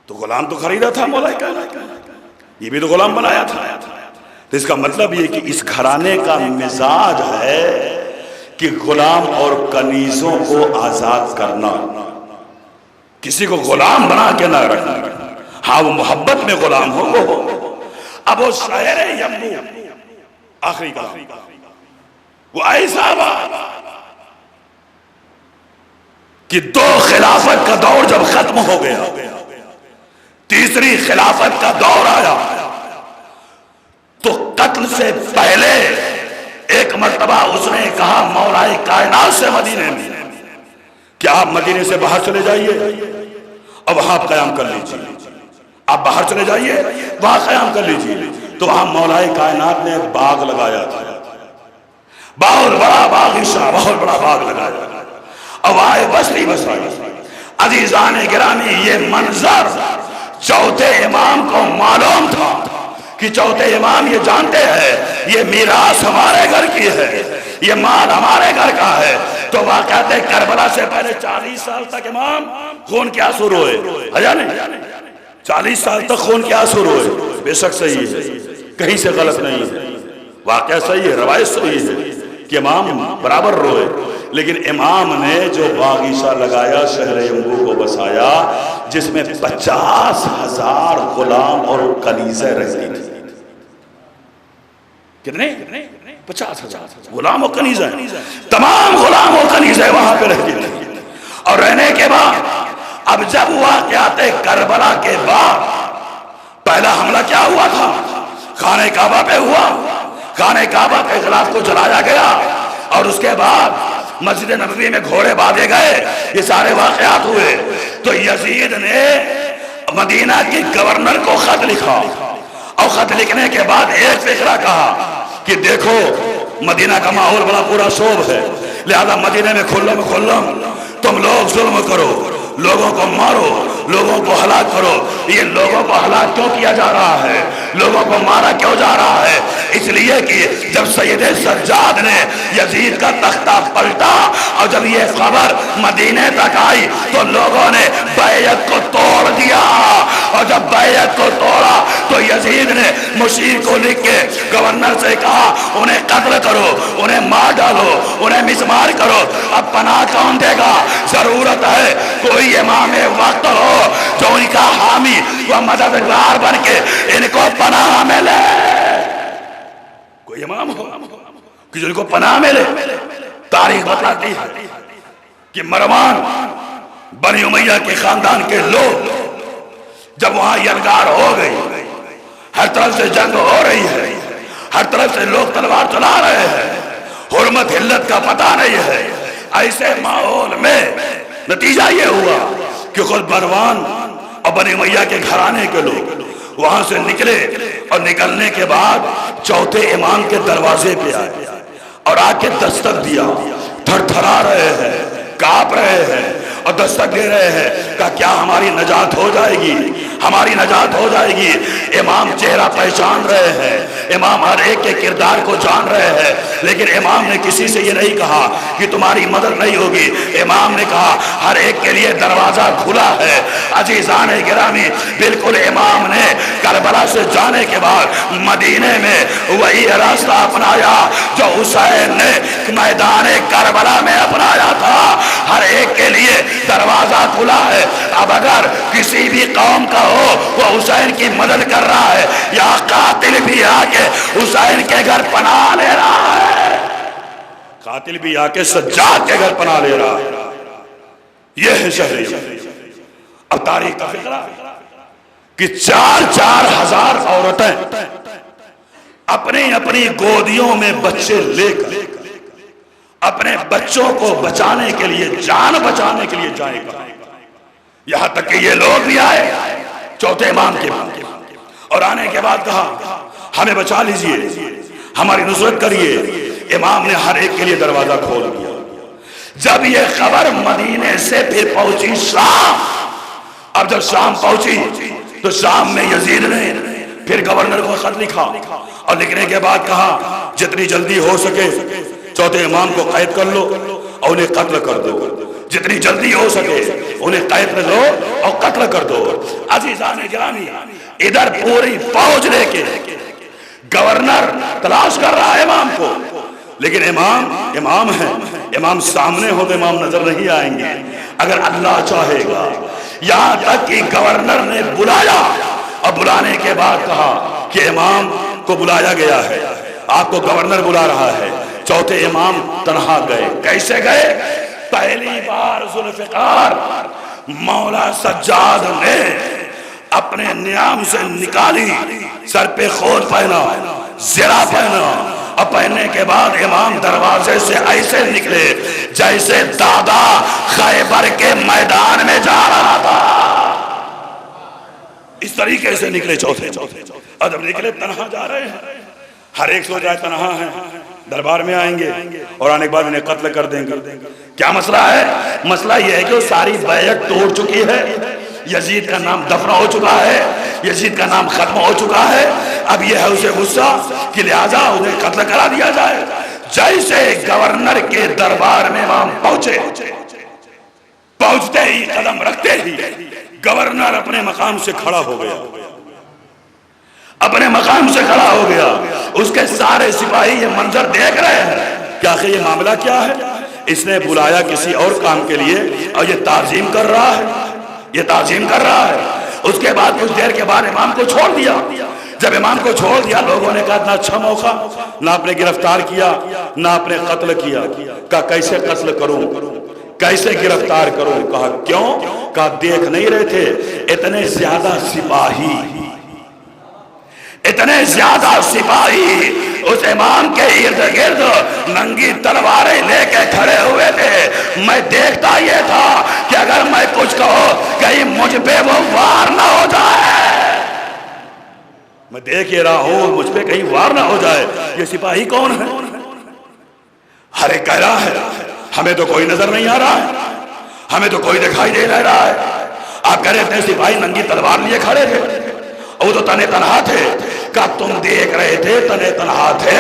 تو غلام تو خریدا تھا مولا کائنات، یہ بھی تو غلام بنایا تھا۔ تو اس کا مطلب یہ کہ اس گھرانے کا مزاج ہے کہ غلام اور کنیزوں کو آزاد کرنا، کسی کو غلام بنا کے نہ رکھنا۔ ہاں وہ محبت میں غلام ہو وہ ہو۔ اب وہ شہر ینبوع آخری کلام، وہ ایسا بات کہ 2 خلافت کا دور جب ختم ہو گیا، تیسری خلافت کا دور آیا، تو قتل سے پہلے ایک مرتبہ اس نے کہا مولا کائنات سے مدینے میں کہ آپ مدینے سے باہر چلے جائیے اور وہاں قیام کر لیجیے، آپ باہر چلے جائیے وہاں قیام کر لیجیے۔ تو وہاں مولا کائنات نے باغ لگایا تھا، بہت بڑا باغیچہ، بہت بڑا باغ لگایا، اب آئے بستی بسائی۔ عزیزان گرامی، یہ منظر چوتھے امام کو معلوم تھا کہ چوتھے امام یہ جانتے ہیں یہ میراث ہمارے گھر کی ہے، یہ مال ہمارے گھر کا ہے۔ تو واقعات کربلا سے پہلے 40 سال تک امام خون کے آنسو روئے، ہے نہیں؟ 40 سال تک خون کے آنسو روئے۔ بے شک صحیح ہے، کہیں سے غلط نہیں ہے، واقعہ صحیح ہے، روایت صحیح ہے کہ امام برابر روئے، لیکن امام نے جو باغیچہ لگایا شہر یمبو کو بسایا جس میں 50,000 غلام اور کنیزیں رہتی تھی. کتنے؟ 50,000 غلام اور کنیزیں. تمام غلام اور کنیزیں وہاں پہ رہتی تھی. اور رہنے کے بعد اب جب واقعات کربلا کے بعد پہلا حملہ کیا ہوا تھا؟ خانہ کعبہ پہ ہوا. خانہ کعبہ کے خلاف کو جلایا گیا اور اس کے بعد مسجد نبوی میں گھوڑے باندھے گئے. یہ سارے واقعات ہوئے. تو یزید نے مدینہ کی گورنر کو خط لکھا اور خط لکھنے کے بعد ایک فقرہ کہا کہ دیکھو مدینہ کا ماحول بڑا پورا شوب ہے، لہذا مدینہ میں کھلم تم لوگ ظلم کرو، لوگوں کو مارو، لوگوں کو ہلاک کرو. یہ لوگوں کو ہلاک کیوں کیا جا رہا ہے؟ لوگوں کو مارا کیوں جا رہا ہے؟ اس لیے کہ جب سید سجاد نے یزید کا تختہ پلٹا اور جب یہ خبر مدینے تک آئی تو لوگوں نے بیعت کو توڑ دیا. اور جب بیعت کو توڑا تو یزید نے مشیر کو لکھ کے گورنر سے کہا انہیں قتل کرو، انہیں مار ڈالو، انہیں مسمار کرو. اب پناہ کون دے گا؟ ضرورت ہے کوئی امام وقت ہو جو ان کا حامی و مددگار بن کے ان کو پناہ ملے. کوئی امام ہو کہ جو ان کو پناہ ملے. تاریخ بتاتی ہے کہ مروان بنی امیہ کے خاندان کے لوگ جب وہاں یلغار ہو گئی، ہر طرف سے جنگ ہو رہی ہے، ہر طرف سے لوگ تلوار چلا رہے ہیں، حرمت حلت کا پتہ نہیں ہے. ایسے ماحول میں نتیجہ یہ ہوا کہ خود مروان اور بنی امیہ کے گھرانے کے لوگ وہاں سے نکلے اور نکلنے کے بعد چوتھے امام کے دروازے پہ آئے اور آ کے دستک دیا. تھر تھرا رہے ہیں، کانپ رہے ہیں اور دستک دے رہے ہیں کہ کیا ہماری نجات ہو جائے گی؟ ہماری نجات ہو جائے گی. امام چہرہ پہچان رہے ہیں، امام ہر ایک کے کردار کو جان رہے ہیں، لیکن امام نے کسی سے یہ نہیں کہا کہ تمہاری مدد نہیں ہوگی. امام نے کہا ہر ایک کے لیے دروازہ کھلا ہے. عزیزان گرامی، بالکل امام نے کربلا سے جانے کے بعد مدینے میں وہی راستہ اپنایا جو حسین نے میدان کربلا میں اپنایا تھا. ہر ایک کے لیے دروازہ کھلا ہے. اب اگر کسی بھی قوم کا ہو وہ حسین کی مدد کر رہا ہے، یا قاتل بھی آ کے حسین کے گھر پناہ لے رہا ہے، قاتل بھی آ کے سجاد کے گھر پناہ لے رہا ہے. یہ ہے شہر. اب تاریخ کا فکرہ کہ 4,000 عورتیں اپنی اپنی گودیوں میں بچے لے کر اپنے بچوں کو بچانے کے لیے، جان بچانے کے لیے جائیں گا. یہاں تک کہ یہ لوگ بھی آئے چوتھے امام کے بعد اور آنے کے بعد کہا ہمیں بچا لیجئے، ہماری نصرت کریے. امام نے ہر ایک کے لیے دروازہ کھول دیا. جب یہ خبر مدینے سے پھر پہنچی شام، اب جب شام پہنچی تو شام میں یزید نے پھر گورنر کو خط لکھا اور لکھنے کے بعد کہا جتنی جلدی ہو سکے چوتھے امام کو قید کر لو اور انہیں قتل کر دو. جتنی جلدی ہو سکے انہیں قید کر لو اور قتل کر دو. عزیزان گرامی، ادھر پوری فوج لے کے گورنر تلاش کر رہا ہے امام کو، لیکن امام ہے، امام سامنے ہو تو امام نظر نہیں آئیں گے اگر اللہ چاہے گا. یہاں تک کہ گورنر نے بلایا اور بلانے کے بعد کہا کہ امام کو بلایا گیا ہے، آپ کو گورنر بلا رہا ہے. چوتھے امام تنہا گئے. کیسے گئے؟ پہلی بار ذوالفقار مولا سجاد نے اپنے نیام سے نکالی، سر پہ خود پہنا، زرہ پہنا اور پہننے کے بعد امام دروازے سے ایسے نکلے جیسے دادا خیبر کے میدان میں جا رہا تھا. اس طریقے سے نکلے چوتھے. اور جب نکلے تنہا جا رہے ہیں، ہر ایک سوچ رہا ہے تنہا ہے، دربار میں آئیں گے اور آنے کے بعد انہیں قتل کر دیں گے. کیا مسئلہ ہے؟ مسئلہ یہ ہے کہ وہ ساری بیعت توڑ چکی ہے، یزید کا نام دفن ہو چکا ہے، یزید کا نام ختم ہو چکا ہے. اب یہ ہے اسے غصہ کہ لہذا انہیں قتل کرا دیا جائے. جیسے گورنر کے دربار میں امام پہنچتے ہی قدم رکھتے ہی گورنر اپنے مقام سے کھڑا ہو گیا، اپنے مقام سے کھڑا ہو گیا. اس کے سارے سپاہی یہ منظر دیکھ رہے ہیں کہ آخر یہ معاملہ کیا ہے. اس نے بلایا کسی اور کام کے لیے اور یہ تعظیم کر رہا ہے، یہ تعظیم کر رہا ہے۔ اس کے بعد کچھ دیر کے بعد امام کو چھوڑ دیا۔ جب امام کو چھوڑ دیا لوگوں نے کہا اتنا اچھا موقع، نہ آپ نے گرفتار کیا نہ آپ نے قتل کیا۔ کہا کیسے قتل کروں، کیسے گرفتار کروں؟ کہا کیوں؟ کہا دیکھ نہیں رہے تھے اتنے زیادہ سپاہی، اتنے زیادہ سپاہی اس امام کے ارد گرد ننگی تلواریں لے کے کھڑے ہوئے تھے۔ میں دیکھتا یہ تھا کہ اگر میں کچھ کہوں کہیں مجھ پہ وہ وار نہ ہو جائے، میں دیکھ یہ رہا ہوں مجھ پہ کہیں وار نہ ہو جائے۔ یہ سپاہی کون ہے؟ ہر ایک کہہ رہا ہے ہمیں تو کوئی نظر نہیں آ رہا ہے، ہمیں تو کوئی دکھائی دے نہیں رہا ہے۔ آپ کہہ رہے تھے سپاہی ننگی تلوار لیے کھڑے تھے، وہ تو تنے تنہا تھے۔ کہا تم دیکھ رہے تھے تنے تنہا تھے،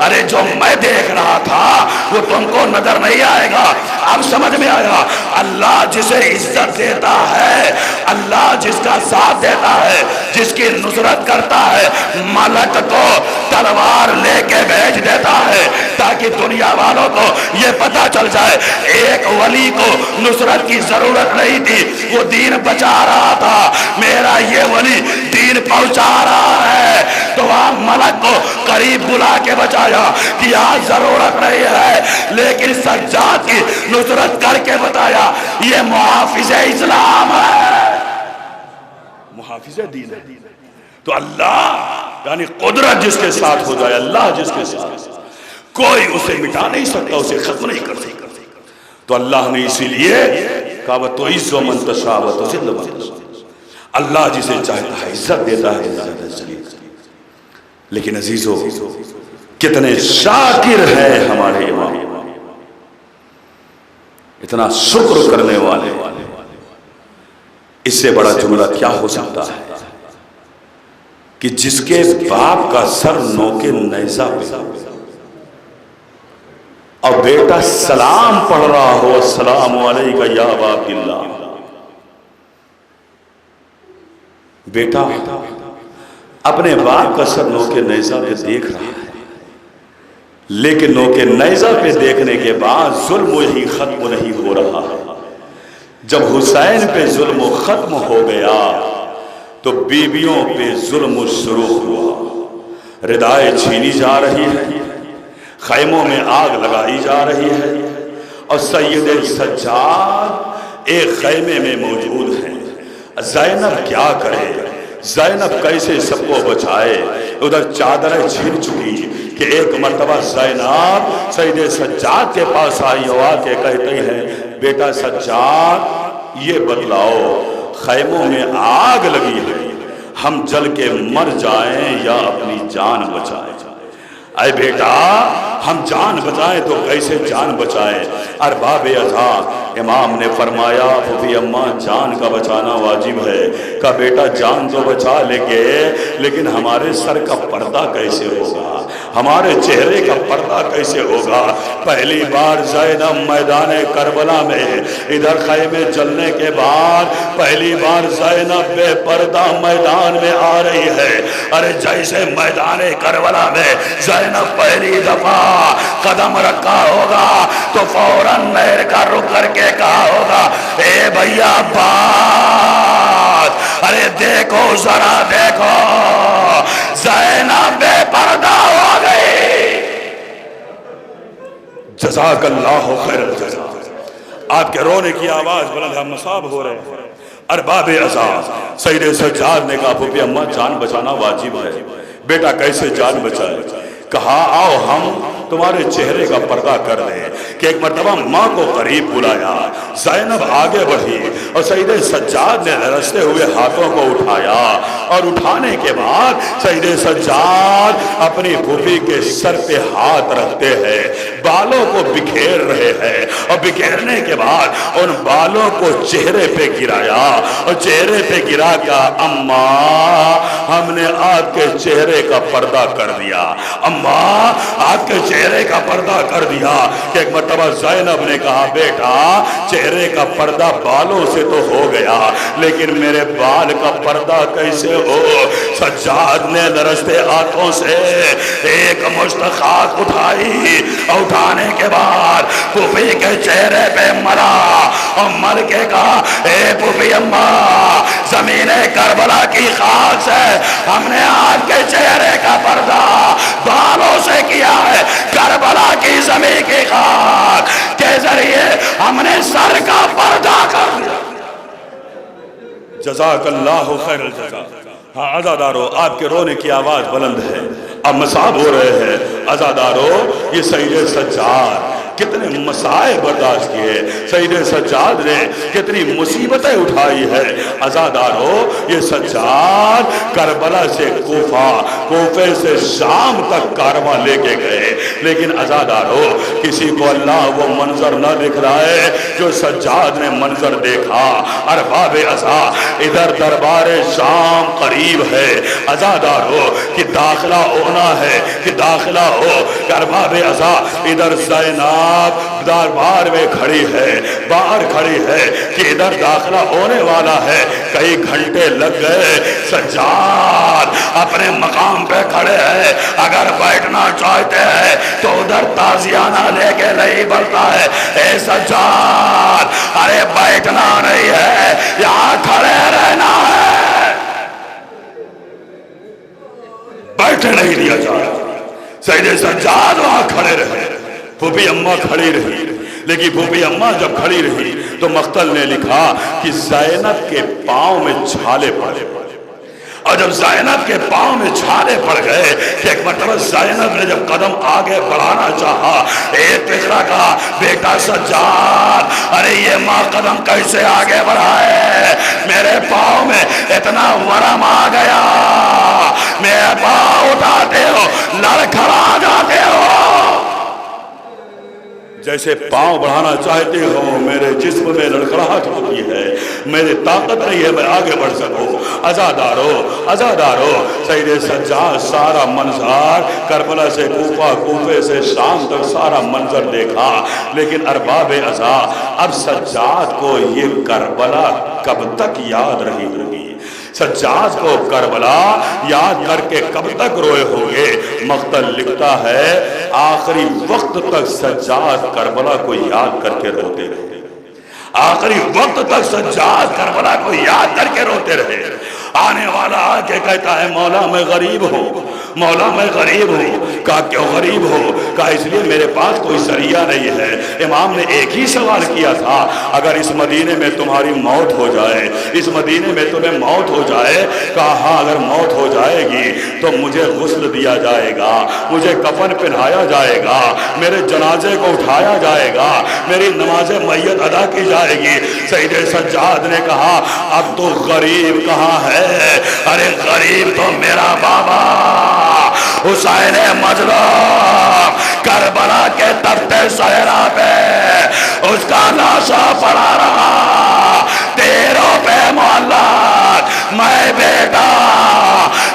ارے جو میں دیکھ رہا تھا وہ تم کو نظر نہیں آئے گا۔ اب سمجھ میں آیا اللہ جسے عزت دیتا ہے، اللہ جس کا ساتھ دیتا ہے، جس کی نصرت کرتا ہے، ملک کو تلوار لے کے بھیج دیتا ہے تاکہ دنیا والوں کو یہ پتا چل جائے ایک ولی کو نصرت کی ضرورت نہیں تھی، وہ دین بچا رہا تھا، میرا یہ ولی دین پہنچا رہا ہے۔ تو آپ ملک کو قریب بلا کے بچایا کہ آج ضرورت نہیں ہے، لیکن سجاد کی نصرت کر کے بتایا یہ محافظ اسلام ہے، محافظ دین ہے۔ تو اللہ یعنی قدرت جس کے ساتھ ہو جائے، اللہ جس کے ساتھ، کوئی اسے مٹا نہیں سکتا، اسے ختم نہیں کر سکتا۔ تو اللہ نے اسی لیے کہا وَتُعِزُّ مَن تَشَاءُ وَتُذِلُّ مَن تَشَاءُ، اللہ جسے چاہتا ہے عزت دیتا ہے، زیادہ ذلیل۔ لیکن عزیزو کتنے شاکر ہیں ہمارے امام، اتنا شکر کرنے والے، اس سے بڑا جملہ کیا ہو سکتا ہے کہ جس کے باپ کا سر نوکے نیزہ پہ اور بیٹا سلام پڑھ رہا ہو السلام علیکہ یا ابا عبداللہ، بیٹا اپنے باپ کا سر نوکے نیزہ پہ دیکھ رہا ہے، لیکن نوکے نیزہ پہ دیکھنے کے بعد ظلم وہی ختم نہیں ہو رہا۔ جب حسین پہ ظلم ختم ہو گیا تو بیویوں پہ ظلم شروع ہوا، ردائیں چھینی جا رہی ہے، خیموں میں آگ لگائی جا رہی ہے، اور سید سجاد ایک خیمے میں موجود ہیں۔ زینب کیا کرے، زینب کیسے سب کو بچائے؟ ادھر چادریں چھن چکی کہ ایک مرتبہ زینب سید سجاد کے پاس آئی ہو کے کہتے ہیں بیٹا سجاد یہ بتلاؤ خیموں میں آگ لگی ہے، ہم جل کے مر جائیں یا اپنی جان بچائیں؟ اے بیٹا ہم جان بچائیں تو کیسے جان بچائیں؟ ارباب ازا امام نے فرمایا پھوپھی اماں جان کا بچانا واجب ہے۔ کہا بیٹا جان تو بچا لیں گے لیکن ہمارے سر کا پردہ کیسے ہوگا، ہمارے چہرے کا پردہ کیسے ہوگا؟ پہلی بار زینب میدان کربلا میں ادھر خیمے جلنے کے بعد پہلی بار زینب بے پردہ میدان میں آ رہی ہے۔ ارے جیسے میدان کربلا میں زینب پہلی دفعہ قدم رکھا ہوگا تو فوراً نہر کا رخ کر کے کہا ہوگا اے بھیا بات، ارے دیکھو ذرا دیکھو زینب بے پردہ ہو گئی۔ جزاک اللہ خیر الجزا۔ آپ کے رونے کی آواز بلند ہم مصاب ہو رہے ہیں۔ ارباب عزاز سید سجاد نے کہا پھوپھی اماں جان بچانا واجب ہے، بیٹا کیسے جان بچائے؟ کہا آؤ ہم تمہارے چہرے کا پردہ کر دیں۔ کہ ایک مرتبہ ماں کو قریب بلایا، زینب آگے بڑھی اور سید سجاد نے لرزتے ہوئے ہاتھوں کو اٹھایا، اور اٹھانے کے بعد سید سجاد اپنی پھوپھی کے سر پہ ہاتھ رکھتے ہیں، بالوں کو بکھیر رہے ہیں، اور بکھیرنے کے بعد ان بالوں کو چہرے پہ گرایا، اور چہرے پہ گرا کہا اماں ہم نے آپ کے چہرے کا پردہ کر دیا، اماں آپ کے چہرے کا پردہ کر دیا۔ کہ ایک مرتبہ زینب نے کہا بیٹا چہرے کا پردہ بالوں سے تو ہو گیا لیکن میرے بال کا پردہ کیسے ہو؟ سجاد نے لرزتے ہاتھوں سے ایک مشت خاک اٹھائی، اٹھانے کے بعد پھوپھی کے چہرے پہ مرا اور مر کے کہا اے پھوپھی اماں، زمین کربلا کی خاک سے ہم نے آپ کے چہرے کا پردہ بالوں سے کیا ہے، کربلا کی زمین کی خاک کے ذریعے ہم نے سر کا پردہ کر دیا۔ جزاک اللہ خیر الجزا۔ ہاں عزادارو، آپ کے رونے کی آواز بلند ہے، اب مصاب ہو رہے ہیں۔ عزادارو، یہ سید سجاد کتنے مسائب برداشت کیے، سید سجاد نے کتنی مصیبتیں اٹھائی ہے۔ عزادارو، یہ سجاد کربلا سے کوفہ، کوفے سے شام تک کارواں لے کے گئے، لیکن عزادارو کسی کو اللہ وہ منظر نہ دکھ رہا ہے جو سجاد نے منظر دیکھا۔ ارباب عزا، ادھر دربار شام قریب ہے، عزادارو کہ داخلہ ہونا ہے، کہ داخلہ ہو۔ ارباب عزا، ادھر زینب دربار میں کھڑی ہے، باہر کھڑی ہے کہ ادھر داخلہ ہونے والا ہے، کئی گھنٹے لگ گئے۔ سجاد اپنے مقام پہ کھڑے ہیں، اگر بیٹھنا چاہتے ہیں تو ادھر تازیانہ لے کے نہیں بڑھتا ہے۔ اے سجاد، ارے بیٹھنا نہیں ہے، یہاں کھڑے رہنا ہے، بیٹھے نہیں دیا جا رہا۔ سید سجاد وہاں کھڑے رہے، پھوپھی اماں کھڑی رہی، لیکن پھوپھی اماں جب کھڑی رہی تو مقتل نے لکھا کہ زینب کے پاؤں میں چھالے پڑے، اور جب زینب کے پاؤں میں چھالے پڑ گئے کہ ایک مرتبہ زینب نے جب قدم آگے بڑھانا چاہا، ایک پچھڑا کہا بیٹا سجاد، ارے یہ ماں قدم کیسے آگے بڑھائے، میرے پاؤں میں اتنا ورم آ گیا، میرے پاؤں اٹھاتے ہو لڑکھڑا جاتے ہو، جیسے پاؤں بڑھانا چاہتے ہو میرے جسم میں لڑکھڑاہٹ ہوتی ہے، میری طاقت نہیں ہے میں آگے بڑھ سکوں۔ عزادارو، عزادارو، سید سجاد سارا منظر کربلا سے کوفہ، کوفے سے شام تک سارا منظر دیکھا، لیکن ارباب عزا اب سجاد کو یہ کربلا کب تک یاد رہی ہوگی، سجاد کو کربلا یاد کر کے کب تک روئے ہوگے۔ مقتل لکھتا ہے آخری وقت تک سجاد کربلا کو یاد کر کے روتے رہے، آخری وقت تک سجاد کربلا کو یاد کر کے روتے رہے۔ آنے والا آ کے کہتا ہے مولا میں غریب ہوں، مولا میں غریب ہوں۔ کہا کیوں غریب ہو؟ کہا اس لیے میرے پاس کوئی ذریعہ نہیں ہے۔ امام نے ایک ہی سوال کیا تھا، اگر اس مدینے میں تمہاری موت ہو جائے، اس مدینے میں تمہیں موت ہو جائے، کہا ہاں اگر موت ہو جائے گی تو مجھے غسل دیا جائے گا، مجھے کفن پہنایا جائے گا، میرے جنازے کو اٹھایا جائے گا، میری نماز میت ادا کی جائے گی۔ سید سجاد نے کہا اب تو غریب کہاں ہے؟ ارے غریب تو میرا بابا حسین مظلوم کربلا کے تخت صحرا پہ اس کا لاشا پڑا رہا، تیروں پہ معلق، میں بیٹا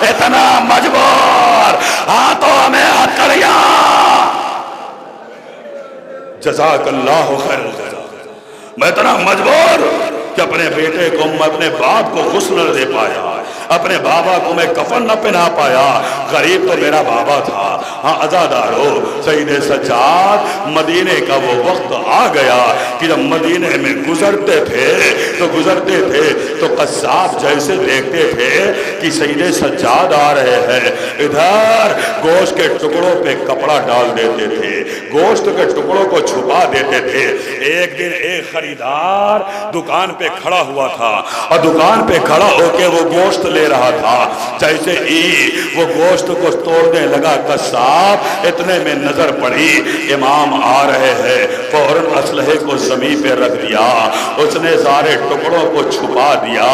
اتنا مجبور، ہاتھوں میں ہتھکڑیاں۔ جزاک اللہ خیر الجزا، میں اتنا مجبور کہ اپنے بیٹے کو، میں اپنے باپ کو غسل نہ دے پایا، اپنے بابا کو میں کفن نہ پہنا پایا، غریب تو میرا بابا تھا۔ ہاں عزادارو، سید سجاد مدینے کا وہ وقت آ گیا کہ جب مدینے میں گزرتے تھے تو قصاب جیسے دیکھتے تھے کہ سید سجاد آ رہے ہیں، ادھر گوشت کے ٹکڑوں پہ کپڑا ڈال دیتے تھے، گوشت کے ٹکڑوں کو چھپا دیتے تھے۔ ایک دن ایک خریدار دکان پہ کھڑا ہوا تھا اور دکان پہ کھڑا ہو کے وہ گوشت لے رہا تھا، جیسے ہی وہ گوشت کو توڑنے لگا قصاب، اتنے میں نظر پڑی امام آ رہے ہیں، فوراً اسلحے کو زمین پہ رکھ دیا، اس نے سارے ٹکڑوں کو چھپا دیا۔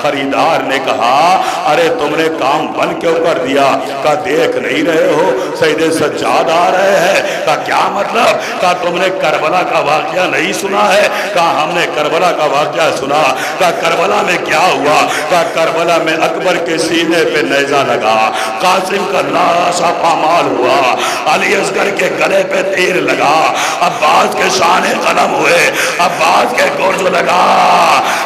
خریدار نے کہا ارے تم نے کام بند کیوں کر دیا؟ کہا دیکھ نہیں رہے ہو سید سجاد آ رہے ہیں؟ کہا کیا مطلب؟ کہا تم نے کربلا کا واقعہ نہیں سنا ہے؟ کہا ہم نے کربلا کا واقعہ سنا۔ کہا کربلا میں کیا ہوا؟ کہا کربلا میں اکبر کے سینے پہ نیزہ لگا، قاسم کا لاشا پامال ہوا، علی اصغر کے گلے پہ تیر لگا، عباس کے شانے قلم ہوئے، عباس کے گرز لگا۔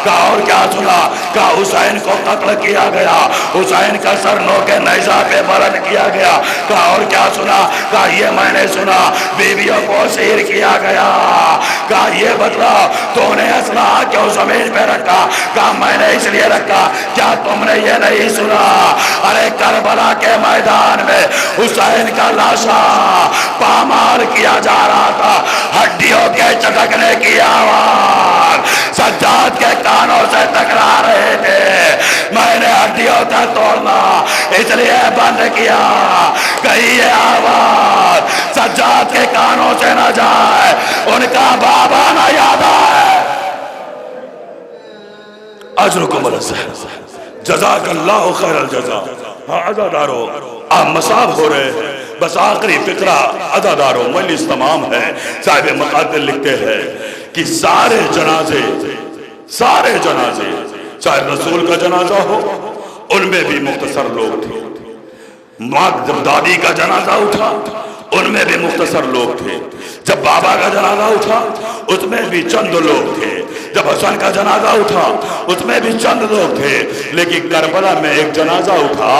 کہا اور کیا سنا؟ کہا حسین کو قتل کیا گیا، حسین کا سر نوکے نیزہ پہ بلند کیا گیا۔ کہا اور کیا سنا؟ کہا یہ میں نے سنا بیویوں کو اسیر کیا گیا۔ کہا یہ بتلا تو نے اسلحہ کیوں زمین پہ رکھا؟ کہا میں نے اس لیے رکھا، کیا تم نے یہ نہیں سنا؟ ارے کربلا کے میدان میں حسین کا لاشا پامال کیا جا رہا تھا، ہڈیوں کے چٹکنے کی آواز سجاد کے کانوں سے ٹکرا رہے تھے۔ میں نے ہڈیوں کا توڑنا اس لیے بند کیا کہیں یہ آواز سجاد کے کانوں سے نہ جائے، ان کا بابا نہ یاد آئے۔ اجرکم اللہ، جزاک اللہ خیر الجزا۔ عزادارو آپ مصاب ہو رہے ہیں، بس آخری فقرہ عزادارو مجلس تمام ہے۔ صاحب مقاتل لکھتے ہیں کہ سارے جنازے چاہے رسول کا جنازہ ہو ان میں بھی مختصر لوگ تھے، ماں جب دادی کا جنازہ اٹھا ان میں بھی مختصر لوگ تھے، جب بابا کا جنازہ اٹھا اس میں بھی چند لوگ تھے، جب حسن کا جنازہ اٹھا اس میں بھی چند لوگ تھے، لیکن کربلا میں ایک جنازہ اٹھا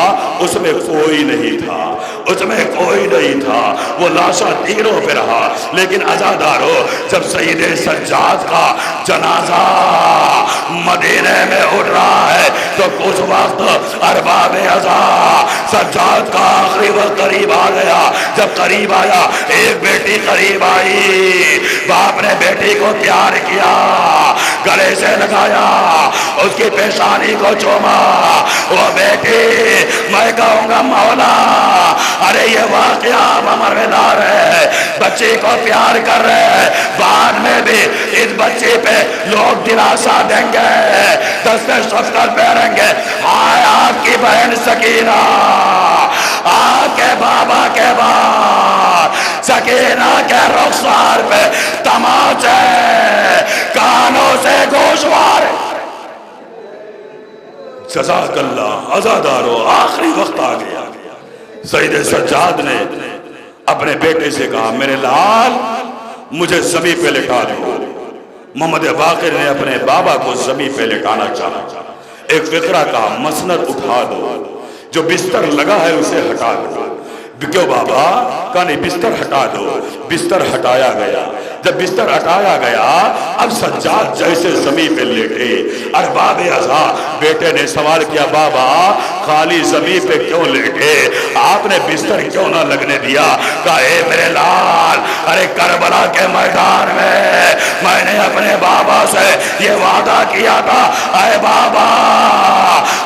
اس میں کوئی نہیں تھا، وہ لاشا تیروں پہ رہا۔ لیکن عزادارو جب سید سجاد کا جنازہ مدینے میں اٹھ رہا ہے تو اس وقت ارباب عزا سجاد کا آخری وقت قریب آ گیا۔ جب قریب آیا ایک بیٹی قریب آئی، باپ نے بیٹی کو پیار کیا، گلے سے لگایا، اس کی پیشانی کو چوما۔ وہ بیٹی میں کہوں گا مولا ارے یہ واقعہ عمر میں لا رہے، بچے کو پیار کر رہے، بعد میں بھی اس بچے پہ لوگ دلاسا دیں گے، دستے شفقت پھیریں گے۔ ہائے آپ کی بہن سکینہ، آپ کے بابا کے بعد سکینہ کے رخسار پہ تماچے، کانوں سے گوشوار۔ جزاک اللہ۔ عزادارو آخری وقت آ گیا، سید سجاد نے اپنے بیٹے سے کہا میرے لال مجھے زمین پہ لٹا دو۔ محمد باقر نے اپنے بابا کو زمین پہ لٹانا چاہا، ایک فقرہ کا مسند اٹھا دو، جو بستر لگا ہے اسے ہٹا دو۔ کیوں بابا؟ کہا نہیں بستر ہٹا دو۔ بستر ہٹایا گیا، جب بستر ہٹایا گیا اب سجاد جیسے زمین پہ لیٹے۔ ارباب عزا بیٹے نے سوال کیا بابا خالی زمین پہ کیوں لیٹے، آپ نے بستر کیوں نہ لگنے دیا؟ کہا اے میرے لال ارے کربلا کے میدان میں نے اپنے بابا سے یہ وعدہ کیا تھا، اے بابا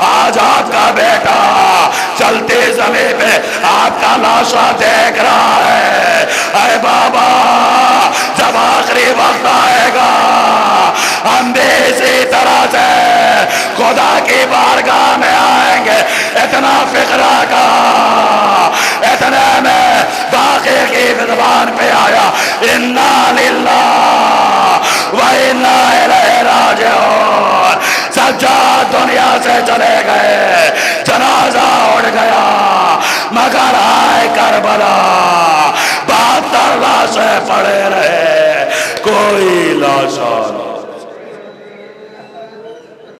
آج آپ کا بیٹا چلتے زمین پہ آپ کا لاشا دیکھ رہا ہے، اے بابا جب آخری وقت آئے گا ہم بھی اسی طرح سے خدا کی بارگاہ میں آئیں گے۔ اتنا فقرہ کا اتنے میں باقی کی زبان پہ آیا انا للہ و انا الیہ راجعون۔ سجاد دنیا سے چلے گئے، جنازہ اڑ گیا، مگر آئے کربلا 72 لاشیں پڑے رہے، کوئی لاشا نہیں۔